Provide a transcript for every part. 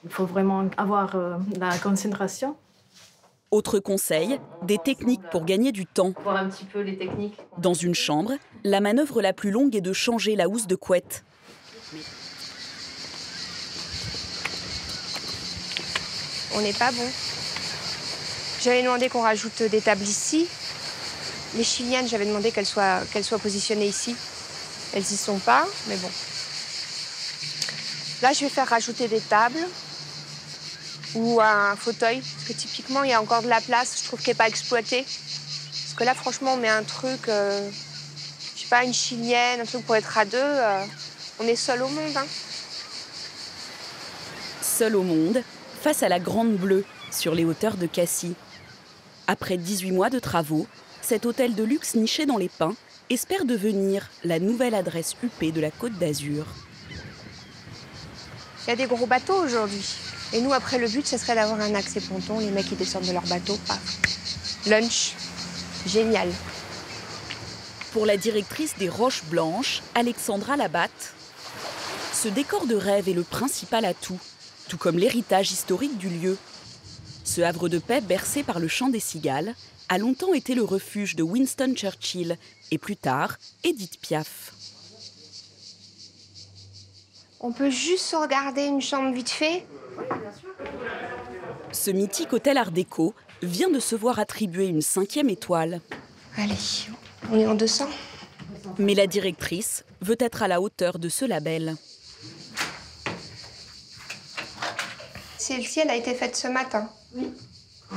Il faut vraiment avoir la concentration. Autre conseil, des techniques pour gagner du temps. Voir un petit peu les techniques. Dans une chambre, la manœuvre la plus longue est de changer la housse de couette. On n'est pas bon. J'avais demandé qu'on rajoute des tables ici. Les Chiliennes, j'avais demandé qu'elles soient positionnées ici. Elles n'y sont pas, mais bon. Là, je vais faire rajouter des tables ou un fauteuil. Parce que typiquement, il y a encore de la place, je trouve, qui n'est pas exploitée. Parce que là, franchement, on met un truc, je sais pas, une Chilienne, un truc pour être à deux. On est seul au monde, hein. Seul au monde, face à la Grande Bleue, sur les hauteurs de Cassis. Après 18 mois de travaux, cet hôtel de luxe niché dans les pins espère devenir la nouvelle adresse huppée de la Côte d'Azur. Il y a des gros bateaux aujourd'hui. Et nous, après, le but, ce serait d'avoir un accès ponton. Les mecs, ils descendent de leur bateau, paf. Lunch. Génial. Pour la directrice des Roches Blanches, Alexandra Labatte, ce décor de rêve est le principal atout, tout comme l'héritage historique du lieu. Ce havre de paix bercé par le chant des cigales a longtemps été le refuge de Winston Churchill et plus tard, Édith Piaf. On peut juste se regarder une chambre vite fait. Ce mythique hôtel Art déco vient de se voir attribuer une 5e étoile. Allez, on est en 200. Mais la directrice veut être à la hauteur de ce label. Celle-ci, elle a été faite ce matin. Oui.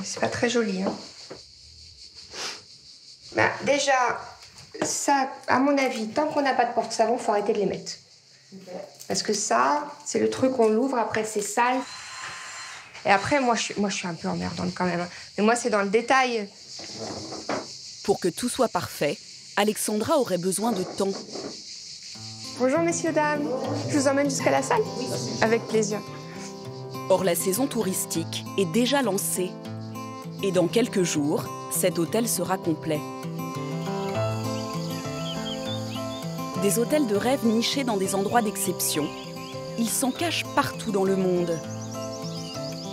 C'est pas très joli, hein. Bah, déjà, ça, à mon avis, tant qu'on n'a pas de porte-savon, il faut arrêter de les mettre. Okay. Parce que ça, c'est le truc, on l'ouvre, après c'est sale. Et après, moi, je suis un peu emmerdante quand même. Mais moi, c'est dans le détail. Pour que tout soit parfait, Alexandra aurait besoin de temps. Bonjour, messieurs, dames. Je vous emmène jusqu'à la salle? Oui. Avec plaisir. Or, la saison touristique est déjà lancée. Et dans quelques jours, cet hôtel sera complet. Des hôtels de rêve nichés dans des endroits d'exception. Ils s'en cachent partout dans le monde.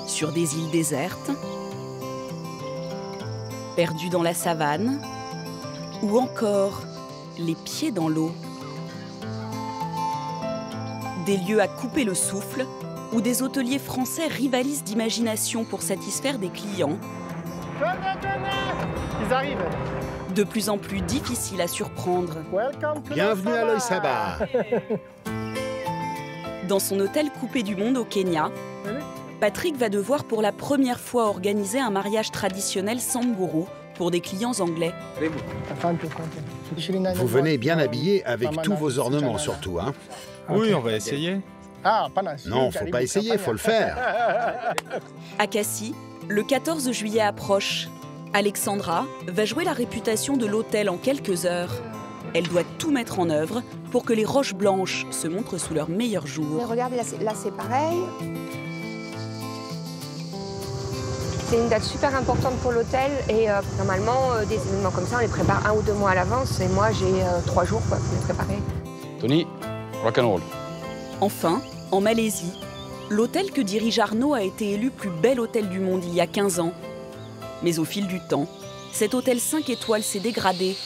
Sur des îles désertes, perdus dans la savane, ou encore les pieds dans l'eau. Des lieux à couper le souffle, où des hôteliers français rivalisent d'imagination pour satisfaire des clients. Ils arrivent. De plus en plus difficiles à surprendre. Bienvenue à l'Oeil Sabah. Dans son hôtel coupé du monde au Kenya, Patrick va devoir pour la première fois organiser un mariage traditionnel Samburu pour des clients anglais. Vous venez bien habillé avec tous vos ornements surtout, hein? Oui, on va essayer. Non, faut pas essayer, faut le faire. À Cassis, le 14 juillet approche. Alexandra va jouer la réputation de l'hôtel en quelques heures. Elle doit tout mettre en œuvre pour que les Roches Blanches se montrent sous leur meilleur jour. Mais regardez, là c'est pareil. C'est une date super importante pour l'hôtel et normalement, des événements comme ça, on les prépare 1 ou 2 mois à l'avance. Et moi, j'ai 3 jours pour les préparer. Tony, rock'n'roll. Enfin, en Malaisie, l'hôtel que dirige Arnaud a été élu plus bel hôtel du monde il y a 15 ans. Mais au fil du temps, cet hôtel 5 étoiles s'est dégradé.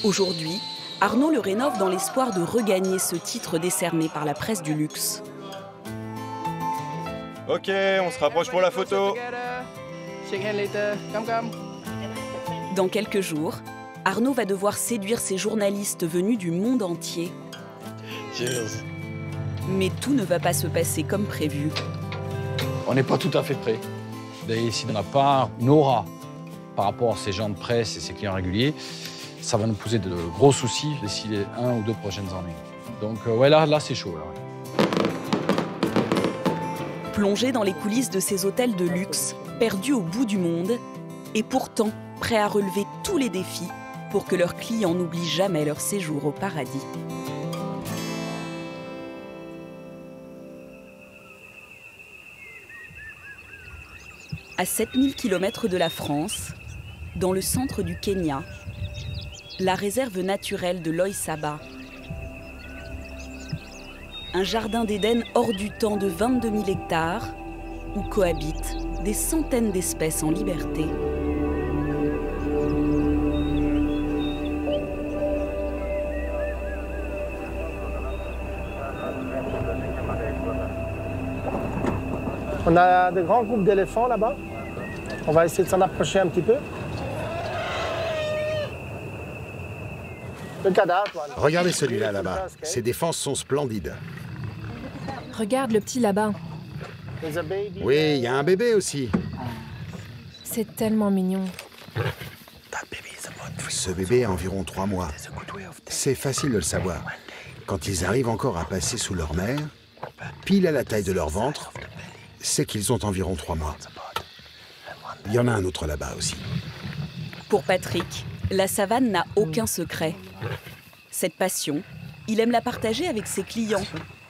Aujourd'hui, Arnaud le rénove dans l'espoir de regagner ce titre décerné par la presse du luxe. Ok, on se rapproche pour la photo. Dans quelques jours, Arnaud va devoir séduire ces journalistes venus du monde entier. Cheers. Mais tout ne va pas se passer comme prévu. On n'est pas tout à fait prêt. D'ailleurs, si on n'a pas une aura par rapport à ces gens de presse et ces clients réguliers, ça va nous poser de gros soucis d'ici les 1 ou 2 prochaines années. Donc ouais, là c'est chaud. Là, ouais. Plongé dans les coulisses de ces hôtels de luxe, perdus au bout du monde, et pourtant prêts à relever tous les défis pour que leurs clients n'oublient jamais leur séjour au paradis. À 7000 km de la France, dans le centre du Kenya, la réserve naturelle de l'Oeil Sabah. Un jardin d'Éden hors du temps de 22 000 hectares, où cohabitent des centaines d'espèces en liberté. On a de grands groupes d'éléphants là-bas. On va essayer de s'en approcher un petit peu. Le cadavre. Voilà. Regardez celui-là là-bas. Ses défenses sont splendides. Regarde le petit là-bas. Oui, il y a un bébé aussi. C'est tellement mignon. Ce bébé a environ 3 mois. C'est facile de le savoir. Quand ils arrivent encore à passer sous leur mère, pile à la taille de leur ventre, c'est qu'ils ont environ 3 mois. Il y en a un autre là-bas aussi. Pour Patrick, la savane n'a aucun secret. Cette passion, il aime la partager avec ses clients,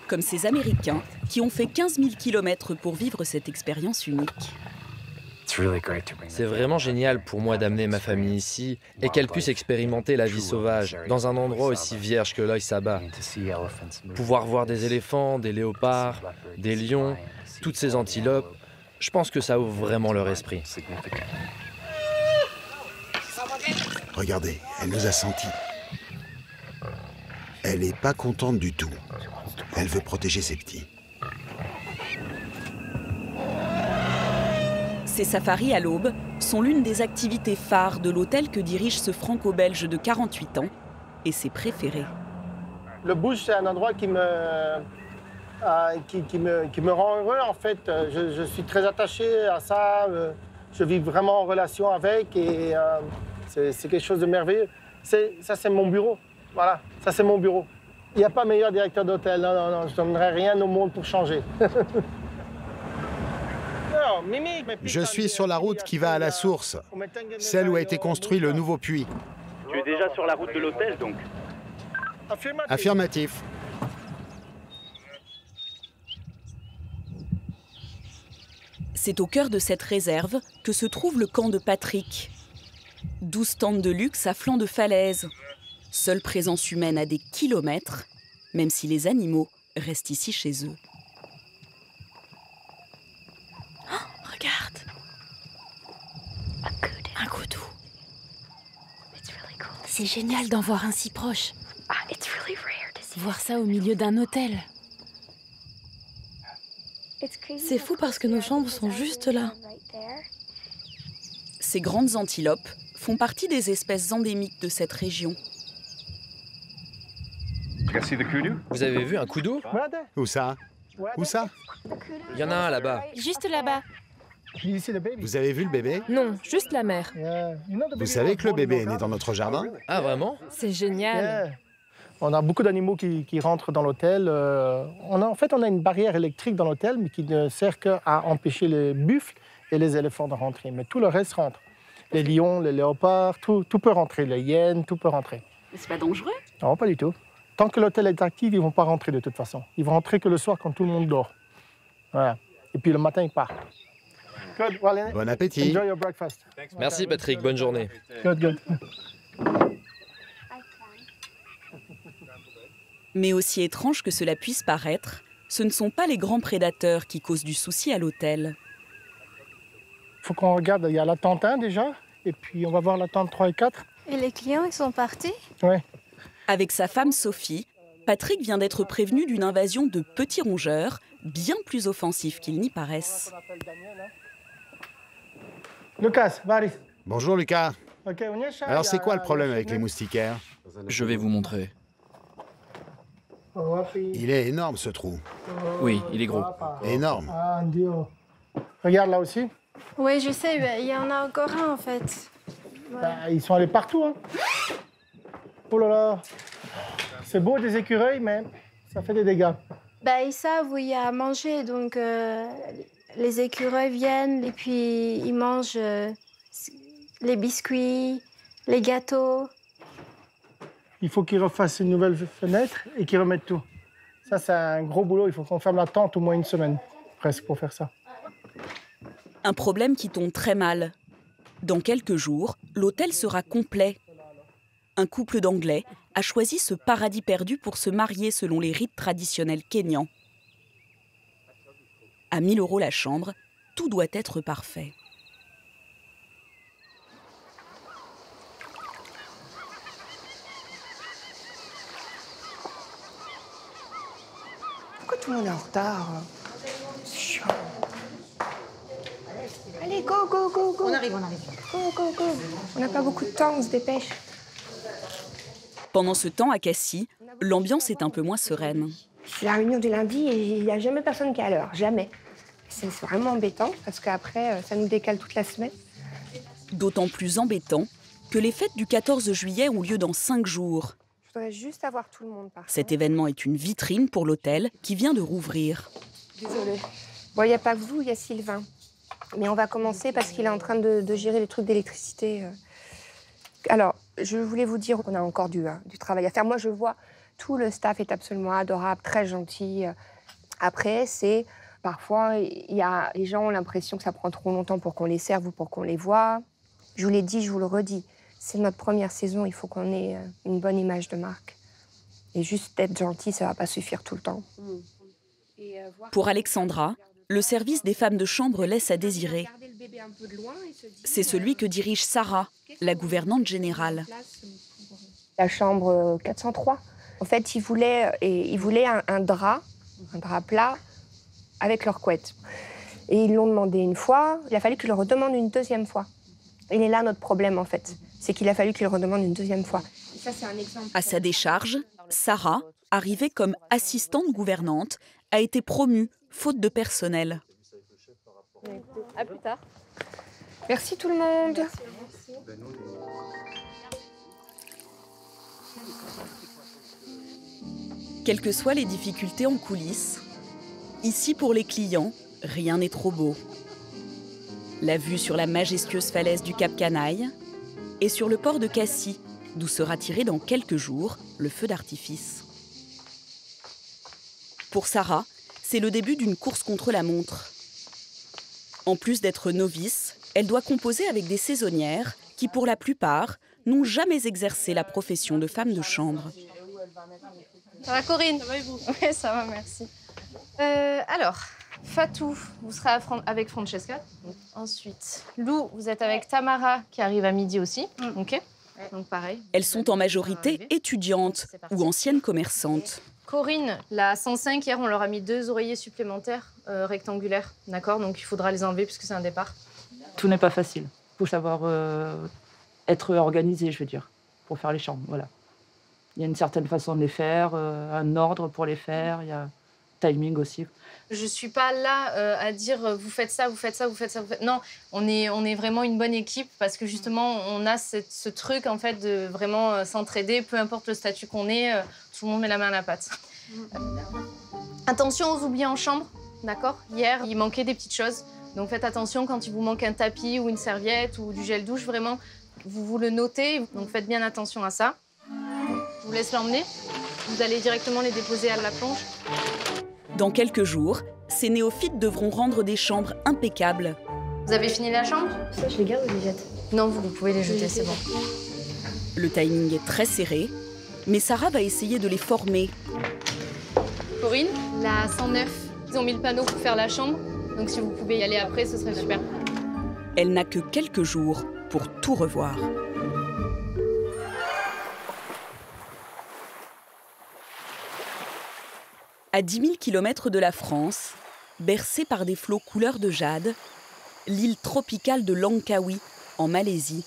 comme ces Américains qui ont fait 15 000 km pour vivre cette expérience unique. C'est vraiment génial pour moi d'amener ma famille ici et qu'elle puisse expérimenter la vie sauvage dans un endroit aussi vierge que l'œil s'abat. Pouvoir voir des éléphants, des léopards, des lions, toutes ces antilopes, je pense que ça ouvre vraiment leur esprit. Regardez, elle nous a sentis. Elle n'est pas contente du tout. Elle veut protéger ses petits. Ces safaris à l'aube sont l'une des activités phares de l'hôtel que dirige ce franco-belge de 48 ans et ses préférés. Le bush, c'est un endroit qui me rend heureux, en fait. Je suis très attaché à ça. Je vis vraiment en relation avec et c'est quelque chose de merveilleux. Ça, c'est mon bureau. Voilà, ça, c'est mon bureau. Il n'y a pas meilleur directeur d'hôtel. Non, je ne donnerais rien au monde pour changer. Je suis sur la route qui va à la source, celle où a été construit le nouveau puits. Tu es déjà sur la route de l'hôtel, donc? Affirmatif. C'est au cœur de cette réserve que se trouve le camp de Patrick. 12 tentes de luxe à flanc de falaise. Seule présence humaine à des kilomètres, même si les animaux restent ici chez eux. Oh, regarde! Un coudou. C'est génial d'en voir un si proche. Voir ça au milieu d'un hôtel. C'est fou parce que nos chambres sont juste là. Ces grandes antilopes font partie des espèces endémiques de cette région. Vous avez vu un kudu? Où ça? Où ça? Il y en a un là-bas. Juste là-bas. Vous avez vu le bébé? Non, juste la mère. Vous savez que le bébé est né dans notre jardin? Ah, vraiment? C'est génial. On a beaucoup d'animaux qui rentrent dans l'hôtel. En fait, on a une barrière électrique dans l'hôtel, mais qui ne sert qu'à empêcher les buffles et les éléphants de rentrer. Mais tout le reste rentre. Les lions, les léopards, tout peut rentrer. Les hyènes, tout peut rentrer. Mais c'est pas dangereux? Non, pas du tout. Tant que l'hôtel est actif, ils ne vont pas rentrer de toute façon. Ils vont rentrer que le soir quand tout le monde dort. Voilà. Et puis le matin, ils partent. Good. Well, bon appétit. Enjoy your breakfast. Merci Patrick, bonne journée. Good. Mais aussi étrange que cela puisse paraître, ce ne sont pas les grands prédateurs qui causent du souci à l'hôtel. Il faut qu'on regarde, il y a la tente 1 déjà, et puis on va voir la tente 3 et 4. Et les clients, ils sont partis? Oui. Avec sa femme Sophie, Patrick vient d'être prévenu d'une invasion de petits rongeurs, bien plus offensifs qu'ils n'y paraissent. Lucas, Varis. Bonjour Lucas. Alors c'est quoi le problème avec les moustiquaires? Je vais vous montrer. Il est énorme ce trou. Oui, il est gros. Énorme. Regarde là aussi. Oui, je sais, il y en a encore un en fait. Voilà. Ils sont allés partout. Hein. Oh là là. C'est beau des écureuils, mais ça fait des dégâts. Ils savent où il y a à manger, donc les écureuils viennent et puis ils mangent les biscuits, les gâteaux. Il faut qu'ils refassent une nouvelle fenêtre et qu'ils remettent tout. Ça, c'est un gros boulot. Il faut qu'on ferme la tente au moins une semaine, presque, pour faire ça. Un problème qui tombe très mal. Dans quelques jours, l'hôtel sera complet. Un couple d'Anglais a choisi ce paradis perdu pour se marier selon les rites traditionnels kényans. À 1 000 € la chambre, tout doit être parfait. Pourquoi tout le monde est en retard? C'est chiant. Allez, go, go, go, go. On arrive. Go, go, go. On n'a pas beaucoup de temps, on se dépêche. Pendant ce temps, à Cassis, l'ambiance est un peu moins sereine. C'est la réunion du lundi et il n'y a jamais personne qui est à l'heure, jamais. C'est vraiment embêtant parce qu'après, ça nous décale toute la semaine. D'autant plus embêtant que les fêtes du 14 juillet ont lieu dans 5 jours. Je voudrais juste avoir tout le monde par Cet événement est une vitrine pour l'hôtel qui vient de rouvrir. Désolée. Bon, il n'y a pas que vous, il y a Sylvain. Mais on va commencer parce qu'il est en train de gérer les trucs d'électricité. Alors, je voulais vous dire qu'on a encore du travail à faire. Moi, je vois, tout le staff est absolument adorable, très gentil. Après, c'est parfois, les gens ont l'impression que ça prend trop longtemps pour qu'on les serve ou pour qu'on les voie. Je vous l'ai dit, je vous le redis. C'est notre première saison, il faut qu'on ait une bonne image de marque. Et juste être gentil, ça ne va pas suffire tout le temps. Pour Alexandra, le service des femmes de chambre laisse à désirer. C'est celui que dirige Sarah, la gouvernante générale. La chambre 403. En fait, ils voulaient un drap plat avec leur couette. Et ils l'ont demandé une fois, il a fallu qu'ils le redemandent une deuxième fois. Il est là notre problème, en fait. C'est qu'il a fallu qu'ils le redemandent une deuxième fois. Et ça, c'est un exemple. À sa décharge, Sarah, arrivée comme assistante gouvernante, a été promue, faute de personnel. À plus tard. Merci tout le monde. Quelles que soient les difficultés en coulisses, ici pour les clients, rien n'est trop beau. La vue sur la majestueuse falaise du Cap Canaille et sur le port de Cassis, d'où sera tiré dans quelques jours le feu d'artifice. Pour Sarah, c'est le début d'une course contre la montre. En plus d'être novice, elle doit composer avec des saisonnières qui, pour la plupart, n'ont jamais exercé la profession de femme de chambre. Ça va, Corinne? Ça va et vous? Oui, ça va, merci. Alors, Fatou, vous serez avec Francesca. Ensuite, Lou, vous êtes avec Tamara, qui arrive à midi aussi. OK. Donc pareil. Elles sont en majorité étudiantes ou anciennes commerçantes. Corinne, la 105, hier, on leur a mis 2 oreillers supplémentaires rectangulaires. D'accord? Donc il faudra les enlever puisque c'est un départ. Tout n'est pas facile. Il faut savoir être organisé, je veux dire, pour faire les chambres. Voilà. Il y a une certaine façon de les faire, un ordre pour les faire, il y a timing aussi. Je suis pas là à dire vous faites ça, vous faites ça, vous faites ça. Non, on est vraiment une bonne équipe parce que justement on a ce truc en fait de vraiment s'entraider, peu importe le statut qu'on est, tout le monde met la main à la pâte. Attention aux oublis en chambre, d'accord? Hier il manquait des petites choses, donc faites attention quand il vous manque un tapis ou une serviette ou du gel douche, vraiment vous le notez, donc faites bien attention à ça. Je vous laisse l'emmener. Vous allez directement les déposer à la plonge. Dans quelques jours, ces néophytes devront rendre des chambres impeccables. Vous avez fini la chambre? Ça, je les garde ou je les jette? Non, vous pouvez les jeter, c'est bon. Le timing est très serré, mais Sarah va essayer de les former. Corinne, la 109, ils ont mis le panneau pour faire la chambre. Donc si vous pouvez y aller après, ce serait super. Elle n'a que quelques jours pour tout revoir. À 10 000 km de la France, bercée par des flots couleur de jade, l'île tropicale de Langkawi, en Malaisie.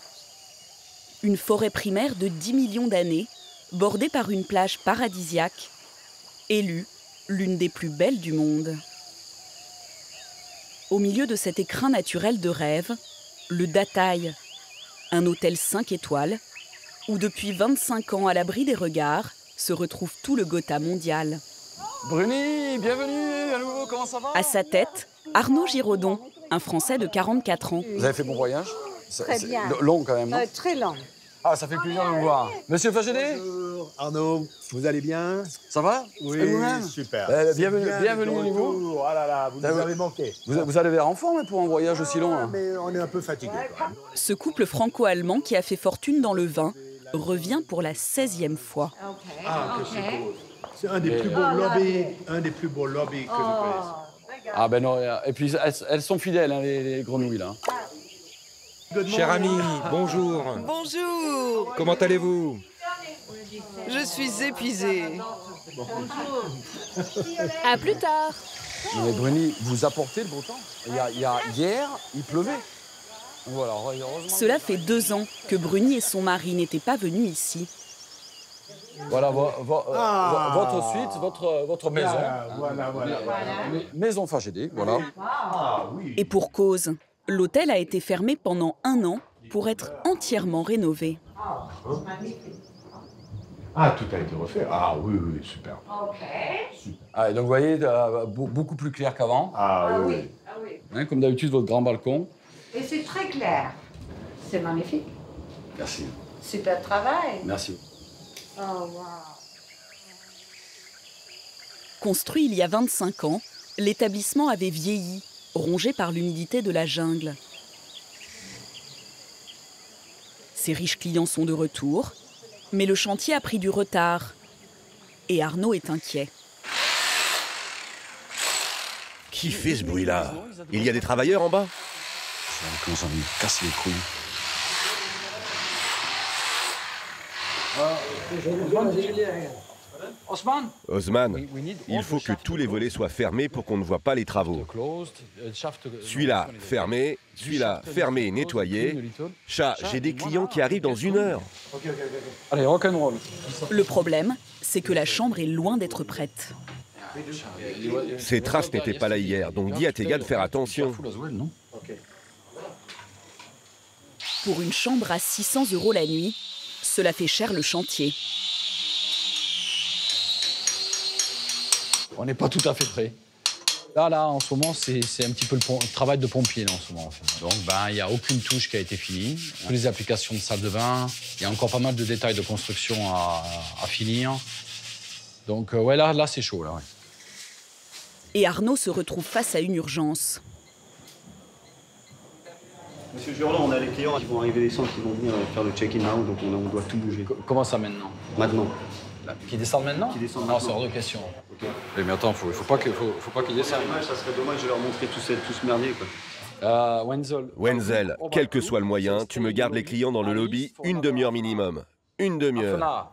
Une forêt primaire de 10 millions d'années, bordée par une plage paradisiaque, élue l'une des plus belles du monde. Au milieu de cet écrin naturel de rêve, le Datai, un hôtel 5 étoiles, où depuis 25 ans à l'abri des regards, se retrouve tout le Gotha mondial. Bruni, bienvenue à nouveau, comment ça va? À sa tête, Arnaud Giraudon, un Français de 44 ans. Vous avez fait bon voyage? Très bien. Long quand même, non? Très long. Ah, ça fait plaisir de vous voir. Monsieur Fagéné? Bonjour Arnaud, vous allez bien? Ça va? Oui, super. Bienvenue au niveau. Oh là là, vous nous avez manqué. Vous allez l'air en forme pour un voyage aussi long. Hein. Mais on est un peu fatigué. Ce couple franco-allemand qui a fait fortune dans le vin revient pour la 16e fois. Ah, que c'est beau. C'est un des plus beaux lobbies, que je connaisse. Ah ben non, et puis elles sont fidèles, hein, les grenouilles, là. Cher ami, bonjour. Bonjour. Comment allez-vous? Je suis épuisée. À plus tard. Mais Bruni, vous apportez le beau temps. Hier, il pleuvait. Voilà, heureusement. Cela fait 2 ans que Bruni et son mari n'étaient pas venus ici. Voilà votre suite, votre maison. Voilà. Maison Fagédé, voilà. Et pour cause, l'hôtel a été fermé pendant 1 an pour être entièrement rénové. Ah, tout a été refait. Ah oui, super. Ah, donc vous voyez, beaucoup plus clair qu'avant. Ah oui. Hein, comme d'habitude, votre grand balcon. Et c'est très clair. C'est magnifique. Merci. Super travail. Merci. Oh, wow. Construit il y a 25 ans, l'établissement avait vieilli, rongé par l'humidité de la jungle. Ses riches clients sont de retour, mais le chantier a pris du retard. Et Arnaud est inquiet. Qui fait ce bruit-là? Il y a des travailleurs en bas? Ça commence à me casser les couilles. Osman, il faut que tous les volets soient fermés pour qu'on ne voit pas les travaux. Celui-là, fermé. Celui-là, fermé, nettoyé. Chat, j'ai des clients qui arrivent dans 1 heure. Allez, rock'n'roll. Le problème, c'est que la chambre est loin d'être prête. Ces traces n'étaient pas là hier, donc dis à tes gars de faire attention. Pour une chambre à 600 € la nuit, cela fait cher le chantier. On n'est pas tout à fait prêt. Là, en ce moment, c'est un petit peu le travail de pompier, là, en ce moment. En fait. Donc, il n'y a aucune touche qui a été finie. Toutes les applications de salle de bain, il y a encore pas mal de détails de construction à finir. Donc, ouais, là c'est chaud, là, ouais. Et Arnaud se retrouve face à une urgence. Monsieur Jurland, on a les clients qui vont arriver des centres, qui vont venir faire le check-in now, donc on doit tout bouger. Comment ça maintenant? Maintenant. Qui descendent maintenant? Qui descendent non, maintenant. c'est hors de question. Okay. Mais attends, faut pas qu'ils descendent. Ça serait dommage de leur montrer tout ce merdier, quoi. Wenzel, quel que soit le moyen, tu me gardes les clients dans le lobby 1 demi-heure minimum. 1 demi-heure.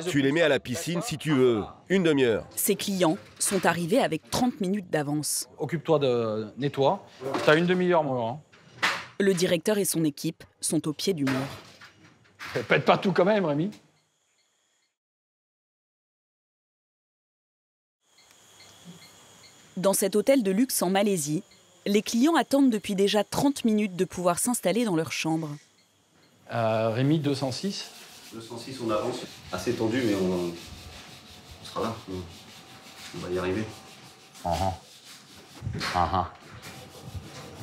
Tu les mets à la piscine si tu veux. 1 demi-heure. Ses clients sont arrivés avec 30 minutes d'avance. Occupe-toi de nettoie. T'as 1 demi-heure, moi. Hein. Le directeur et son équipe sont au pied du mur. Pète pas tout quand même, Rémi. Dans cet hôtel de luxe en Malaisie, les clients attendent depuis déjà 30 minutes de pouvoir s'installer dans leur chambre. Rémi, 206. 206, on avance. Assez tendu, mais on sera là. On va y arriver.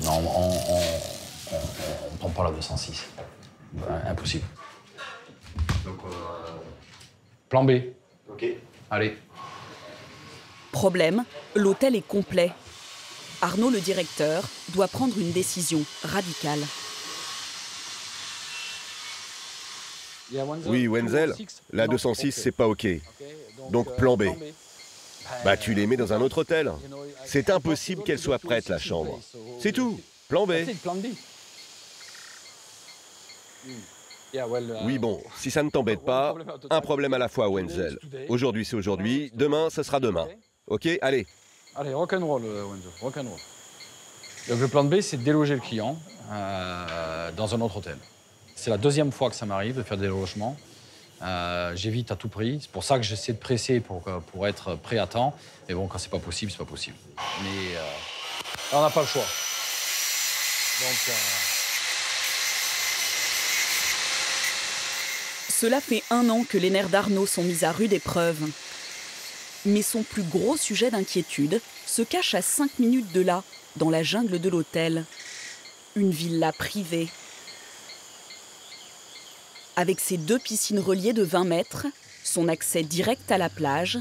Non, on prend pas la 206. Impossible. Donc, Plan B. Ok. Allez. Problème, l'hôtel est complet. Arnaud, le directeur, doit prendre une décision radicale. Oui, Wenzel, la 206, c'est pas OK. Donc plan B. Bah tu les mets dans un autre hôtel. C'est impossible qu'elle soit prête, la chambre. C'est tout. Plan B. Oui, bon, si ça ne t'embête pas, un problème à la fois, Wenzel. Aujourd'hui, c'est aujourd'hui. Demain, ce sera demain. OK, allez. Allez, rock'n'roll, Wenzel, rock'n'roll. Donc le plan B, c'est de déloger le client dans un autre hôtel. C'est la 2e fois que ça m'arrive de faire des logements. J'évite à tout prix. C'est pour ça que j'essaie de presser pour être prêt à temps. Mais bon, quand c'est pas possible, c'est pas possible. Mais on n'a pas le choix. Donc, Cela fait 1 an que les nerfs d'Arnaud sont mis à rude épreuve. Mais son plus gros sujet d'inquiétude se cache à 5 minutes de là, dans la jungle de l'hôtel. Une villa privée. Avec ses 2 piscines reliées de 20 mètres, son accès direct à la plage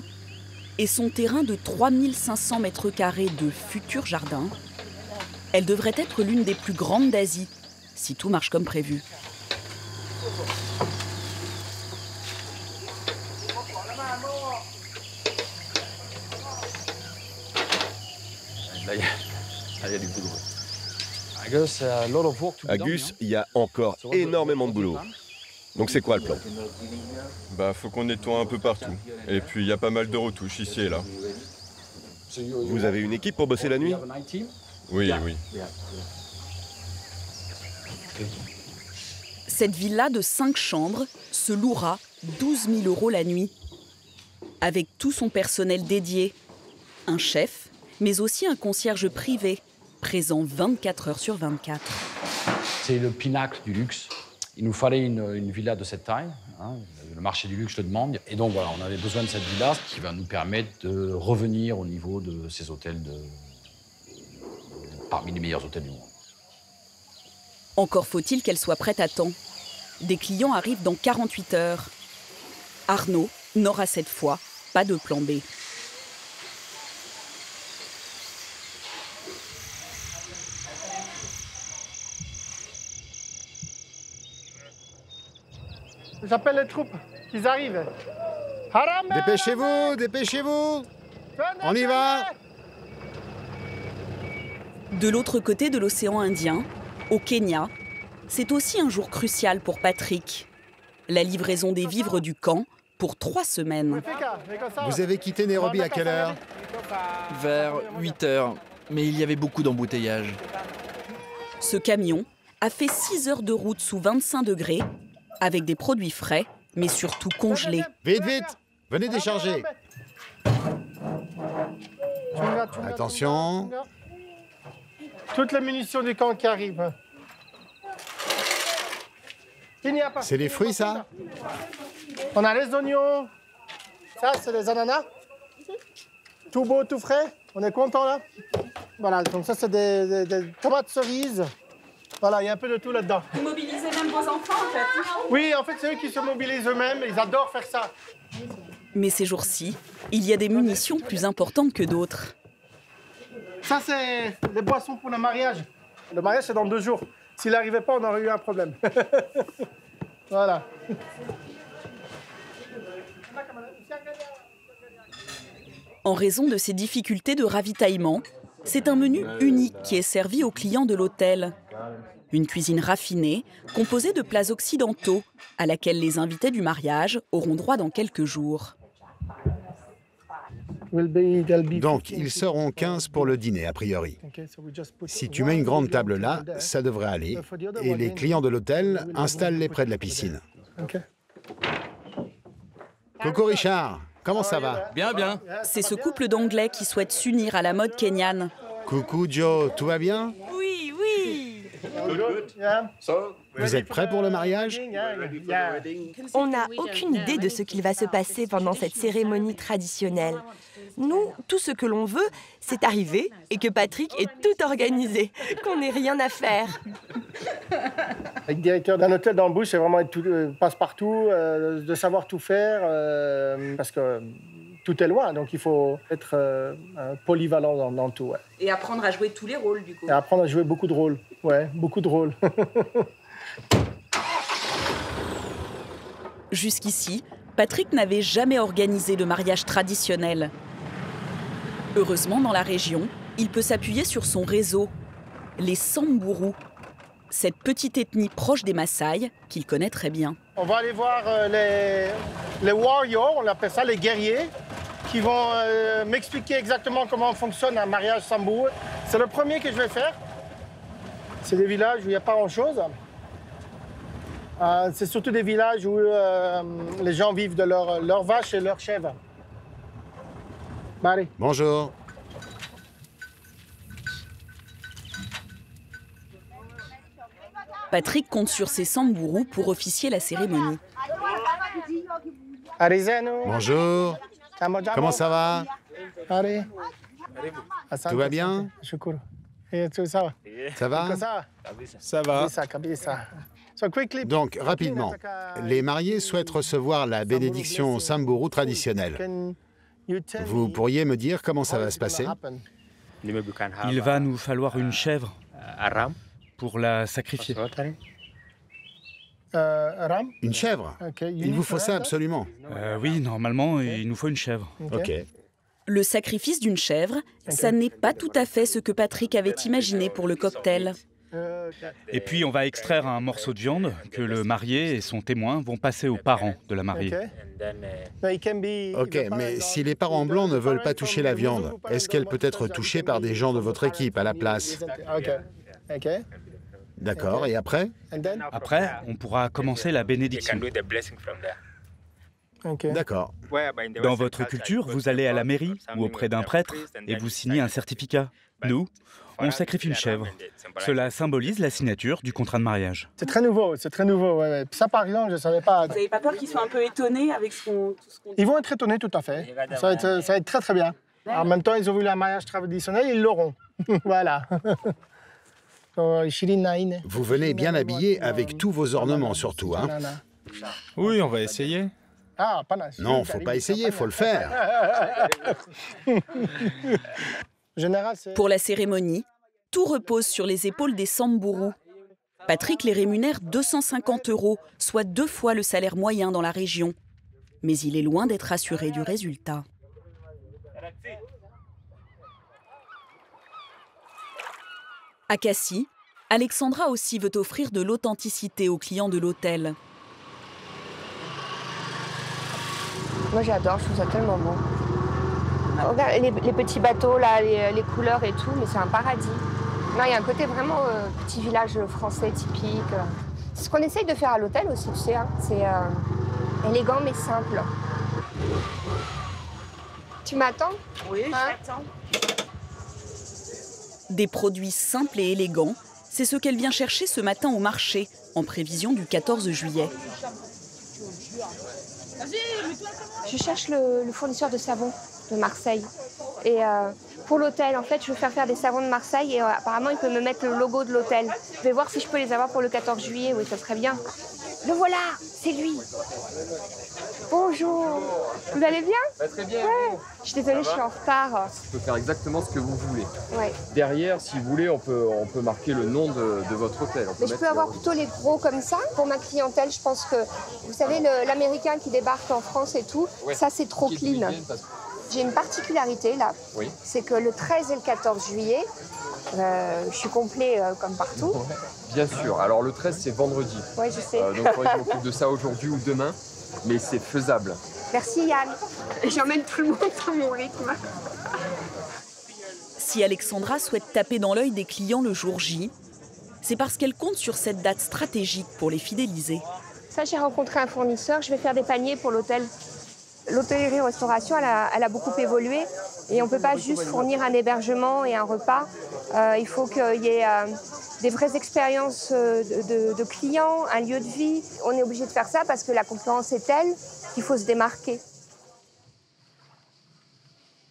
et son terrain de 3500 mètres carrés de futurs jardins, elle devrait être l'une des plus grandes d'Asie, si tout marche comme prévu. Là, il y a du boulot. Agus, il y a encore énormément de boulot. Donc c'est quoi le plan? Bah, faut qu'on nettoie un peu partout. Et puis, il y a pas mal de retouches ici et là. Vous avez une équipe pour bosser la nuit? Oui, oui. Cette villa de 5 chambres se louera 12 000 € la nuit. Avec tout son personnel dédié, un chef, mais aussi un concierge privé, présent 24 heures sur 24. C'est le pinacle du luxe. Il nous fallait une villa de cette taille. Hein. Le marché du luxe le demande. Et donc voilà, on avait besoin de cette villa qui va nous permettre de revenir au niveau de ces hôtels parmi les meilleurs hôtels du monde. Encore faut-il qu'elle soit prête à temps. Des clients arrivent dans 48 heures. Arnaud n'aura cette fois pas de plan B. J'appelle les troupes, ils arrivent. Dépêchez-vous, dépêchez-vous. On y va. De l'autre côté de l'océan Indien, au Kenya, c'est aussi un jour crucial pour Patrick. La livraison des vivres du camp pour 3 semaines. Vous avez quitté Nairobi à quelle heure? Vers 8 heures, mais il y avait beaucoup d'embouteillages. Ce camion a fait 6 heures de route sous 25 degrés, avec des produits frais, mais surtout congelés. Vite, vite! Venez décharger. Attention. Toutes les munitions du camp qui arrivent. C'est les fruits, ça? On a les oignons. Ça, c'est les ananas. Tout beau, tout frais. On est content là. Voilà, donc ça, c'est des tomates cerises. Voilà, il y a un peu de tout là-dedans. Vous mobilisez même vos enfants, en fait? Oui, en fait, c'est eux qui se mobilisent eux-mêmes. Ils adorent faire ça. Mais ces jours-ci, il y a des munitions plus importantes que d'autres. Ça, c'est les boissons pour le mariage. Le mariage, c'est dans 2 jours. S'il n'arrivait pas, on aurait eu un problème. Voilà. En raison de ces difficultés de ravitaillement, c'est un menu unique qui est servi aux clients de l'hôtel. Une cuisine raffinée, composée de plats occidentaux, à laquelle les invités du mariage auront droit dans quelques jours. Donc, ils seront 15 pour le dîner, a priori. Si tu mets une grande table là, ça devrait aller. Et les clients de l'hôtel, installe-les près de la piscine. Coucou Richard, comment ça va? Bien, bien. C'est ce couple d'Anglais qui souhaite s'unir à la mode kenyane. Coucou Joe, tout va bien? Oui, oui. Vous êtes prêts pour le mariage? On n'a aucune idée de ce qu'il va se passer pendant cette cérémonie traditionnelle. Nous, tout ce que l'on veut, c'est arriver et que Patrick ait tout organisé, qu'on n'ait rien à faire. Être directeur d'un hôtel d'embauche, c'est vraiment être passe-partout, de savoir tout faire, parce que tout est loin, donc il faut être polyvalent dans tout. Ouais. Et apprendre à jouer tous les rôles, du coup. Et apprendre à jouer beaucoup de rôles, ouais, beaucoup de rôles. Jusqu'ici, Patrick n'avait jamais organisé de mariage traditionnel. Heureusement, dans la région, il peut s'appuyer sur son réseau, les Samburu, cette petite ethnie proche des Maasai qu'il connaît très bien. On va aller voir les warriors, on appelle ça les guerriers, qui vont m'expliquer exactement comment fonctionne un mariage Samburu. C'est le premier que je vais faire. C'est des villages où il n'y a pas grand-chose. C'est surtout des villages où les gens vivent de leurs vaches et leurs chèvres. Allez. Bonjour. Patrick compte sur ses Samburu pour officier la cérémonie. Bonjour. Comment ça va? Tout va bien? Ça va? Ça va. Donc, rapidement, les mariés souhaitent recevoir la bénédiction Samburu traditionnelle. Vous pourriez me dire comment ça va se passer? Il va nous falloir une chèvre pour la sacrifier. Une chèvre? Il vous faut ça absolument. Oui, normalement, il nous faut une chèvre. Ok. Le sacrifice d'une chèvre, ça n'est pas tout à fait ce que Patrick avait imaginé pour le cocktail. Et puis on va extraire un morceau de viande que le marié et son témoin vont passer aux parents de la mariée. Ok, mais si les parents blancs ne veulent pas toucher la viande, est-ce qu'elle peut être touchée par des gens de votre équipe à la place? D'accord, et après? Après, on pourra commencer la bénédiction. D'accord. Dans votre culture, vous allez à la mairie ou auprès d'un prêtre et vous signez un certificat. Nous, on sacrifie une chèvre. Cela symbolise la signature du contrat de mariage. C'est très nouveau, c'est très nouveau. Ouais. Ça, par exemple, je ne savais pas. Vous n'avez pas peur qu'ils soient un peu étonnés avec tout ce qu'on... Ils vont être étonnés, tout à fait. Ça va être très, très bien. En même temps, ils ont voulu un mariage traditionnel, ils l'auront. Voilà. Vous venez bien habillé avec tous vos ornements, surtout, hein? Oui, on va essayer. Non, faut pas essayer, faut le faire. Pour la cérémonie, tout repose sur les épaules des Samburu. Patrick les rémunère 250 €, soit 2 fois le salaire moyen dans la région. Mais il est loin d'être assuré du résultat. À Cassis, Alexandra aussi veut offrir de l'authenticité aux clients de l'hôtel. Moi j'adore, je trouve ça tellement beau. Regarde les petits bateaux, là, les couleurs et tout, mais c'est un paradis. Non, il y a un côté vraiment petit village français typique. C'est ce qu'on essaye de faire à l'hôtel aussi, tu sais. Hein. C'est élégant mais simple. Tu m'attends? Oui, je t'attends. Des produits simples et élégants, c'est ce qu'elle vient chercher ce matin au marché, en prévision du 14 juillet. Je cherche le fournisseur de savon de Marseille. Et pour l'hôtel, en fait, je veux faire des savons de Marseille et apparemment, il peut me mettre le logo de l'hôtel. Je vais voir si je peux les avoir pour le 14 juillet, oui, ça serait bien. Le voilà, c'est lui. Bonjour. Vous allez bien? Très bien. Ouais. Je suis désolée, je suis en retard. On peut faire exactement ce que vous voulez. Ouais. Derrière, si vous voulez, on peut marquer le nom de votre hôtel. Mais je peux avoir plutôt les gros comme ça. Pour ma clientèle, je pense que, vous savez, l'Américain qui débarque en France et tout, ouais. Ça c'est trop clean. J'ai une particularité là, oui. C'est que le 13 et le 14 juillet, je suis complet comme partout. Ouais. Bien sûr. Alors le 13 c'est vendredi. Oui, je sais. Donc il faudrait que je m'occupe de ça aujourd'hui ou demain, mais c'est faisable. Merci Yann. J'emmène tout le monde à mon rythme. Si Alexandra souhaite taper dans l'œil des clients le jour J, c'est parce qu'elle compte sur cette date stratégique pour les fidéliser. Ça, j'ai rencontré un fournisseur, je vais faire des paniers pour l'hôtel. L'hôtellerie-restauration, elle a beaucoup évolué et on ne peut pas juste fournir un hébergement et un repas. Il faut qu'il y ait des vraies expériences de clients, un lieu de vie. On est obligé de faire ça parce que la concurrence est telle qu'il faut se démarquer.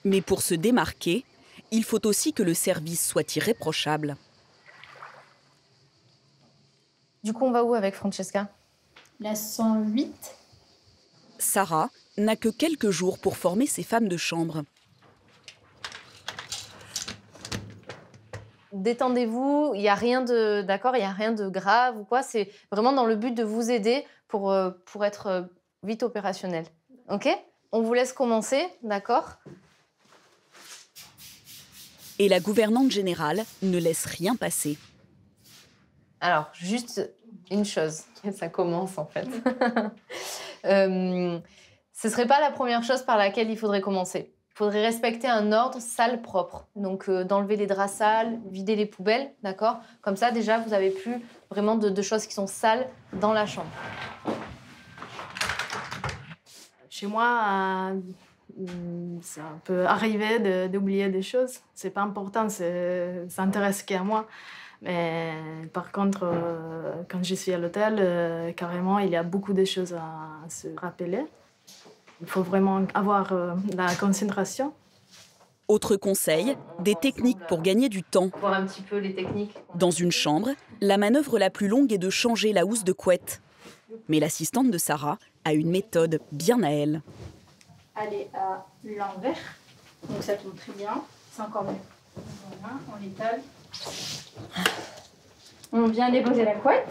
Mais pour se démarquer, il faut aussi que le service soit irréprochable. Du coup, on va où avec Francesca? La 108. Sarah n'a que quelques jours pour former ses femmes de chambre. Détendez-vous, il n'y a rien de d'accord, il n'y a rien de grave ou quoi. C'est vraiment dans le but de vous aider pour être vite opérationnel. Ok? On vous laisse commencer, d'accord? Et la gouvernante générale ne laisse rien passer. Alors, juste une chose, ça commence en fait. Ce ne serait pas la première chose par laquelle il faudrait commencer. Il faudrait respecter un ordre sale propre. Donc, d'enlever les draps sales, vider les poubelles, d'accord? Comme ça, déjà, vous n'avez plus vraiment de choses qui sont sales dans la chambre. Chez moi, ça peut arriver d'oublier des choses. C'est pas important, ça n'intéresse qu'à moi. Mais par contre, quand je suis à l'hôtel, carrément, il y a beaucoup de choses à se rappeler. Il faut vraiment avoir la concentration. Autre conseil, des techniques pour gagner du temps. Voir un petit peu les techniques. Dans une chambre, la manœuvre la plus longue est de changer la housse de couette. Mais l'assistante de Sarah a une méthode bien à elle. Aller à l'envers, donc ça tombe très bien, c'est encore mieux. Voilà, on étale. On vient déposer la couette.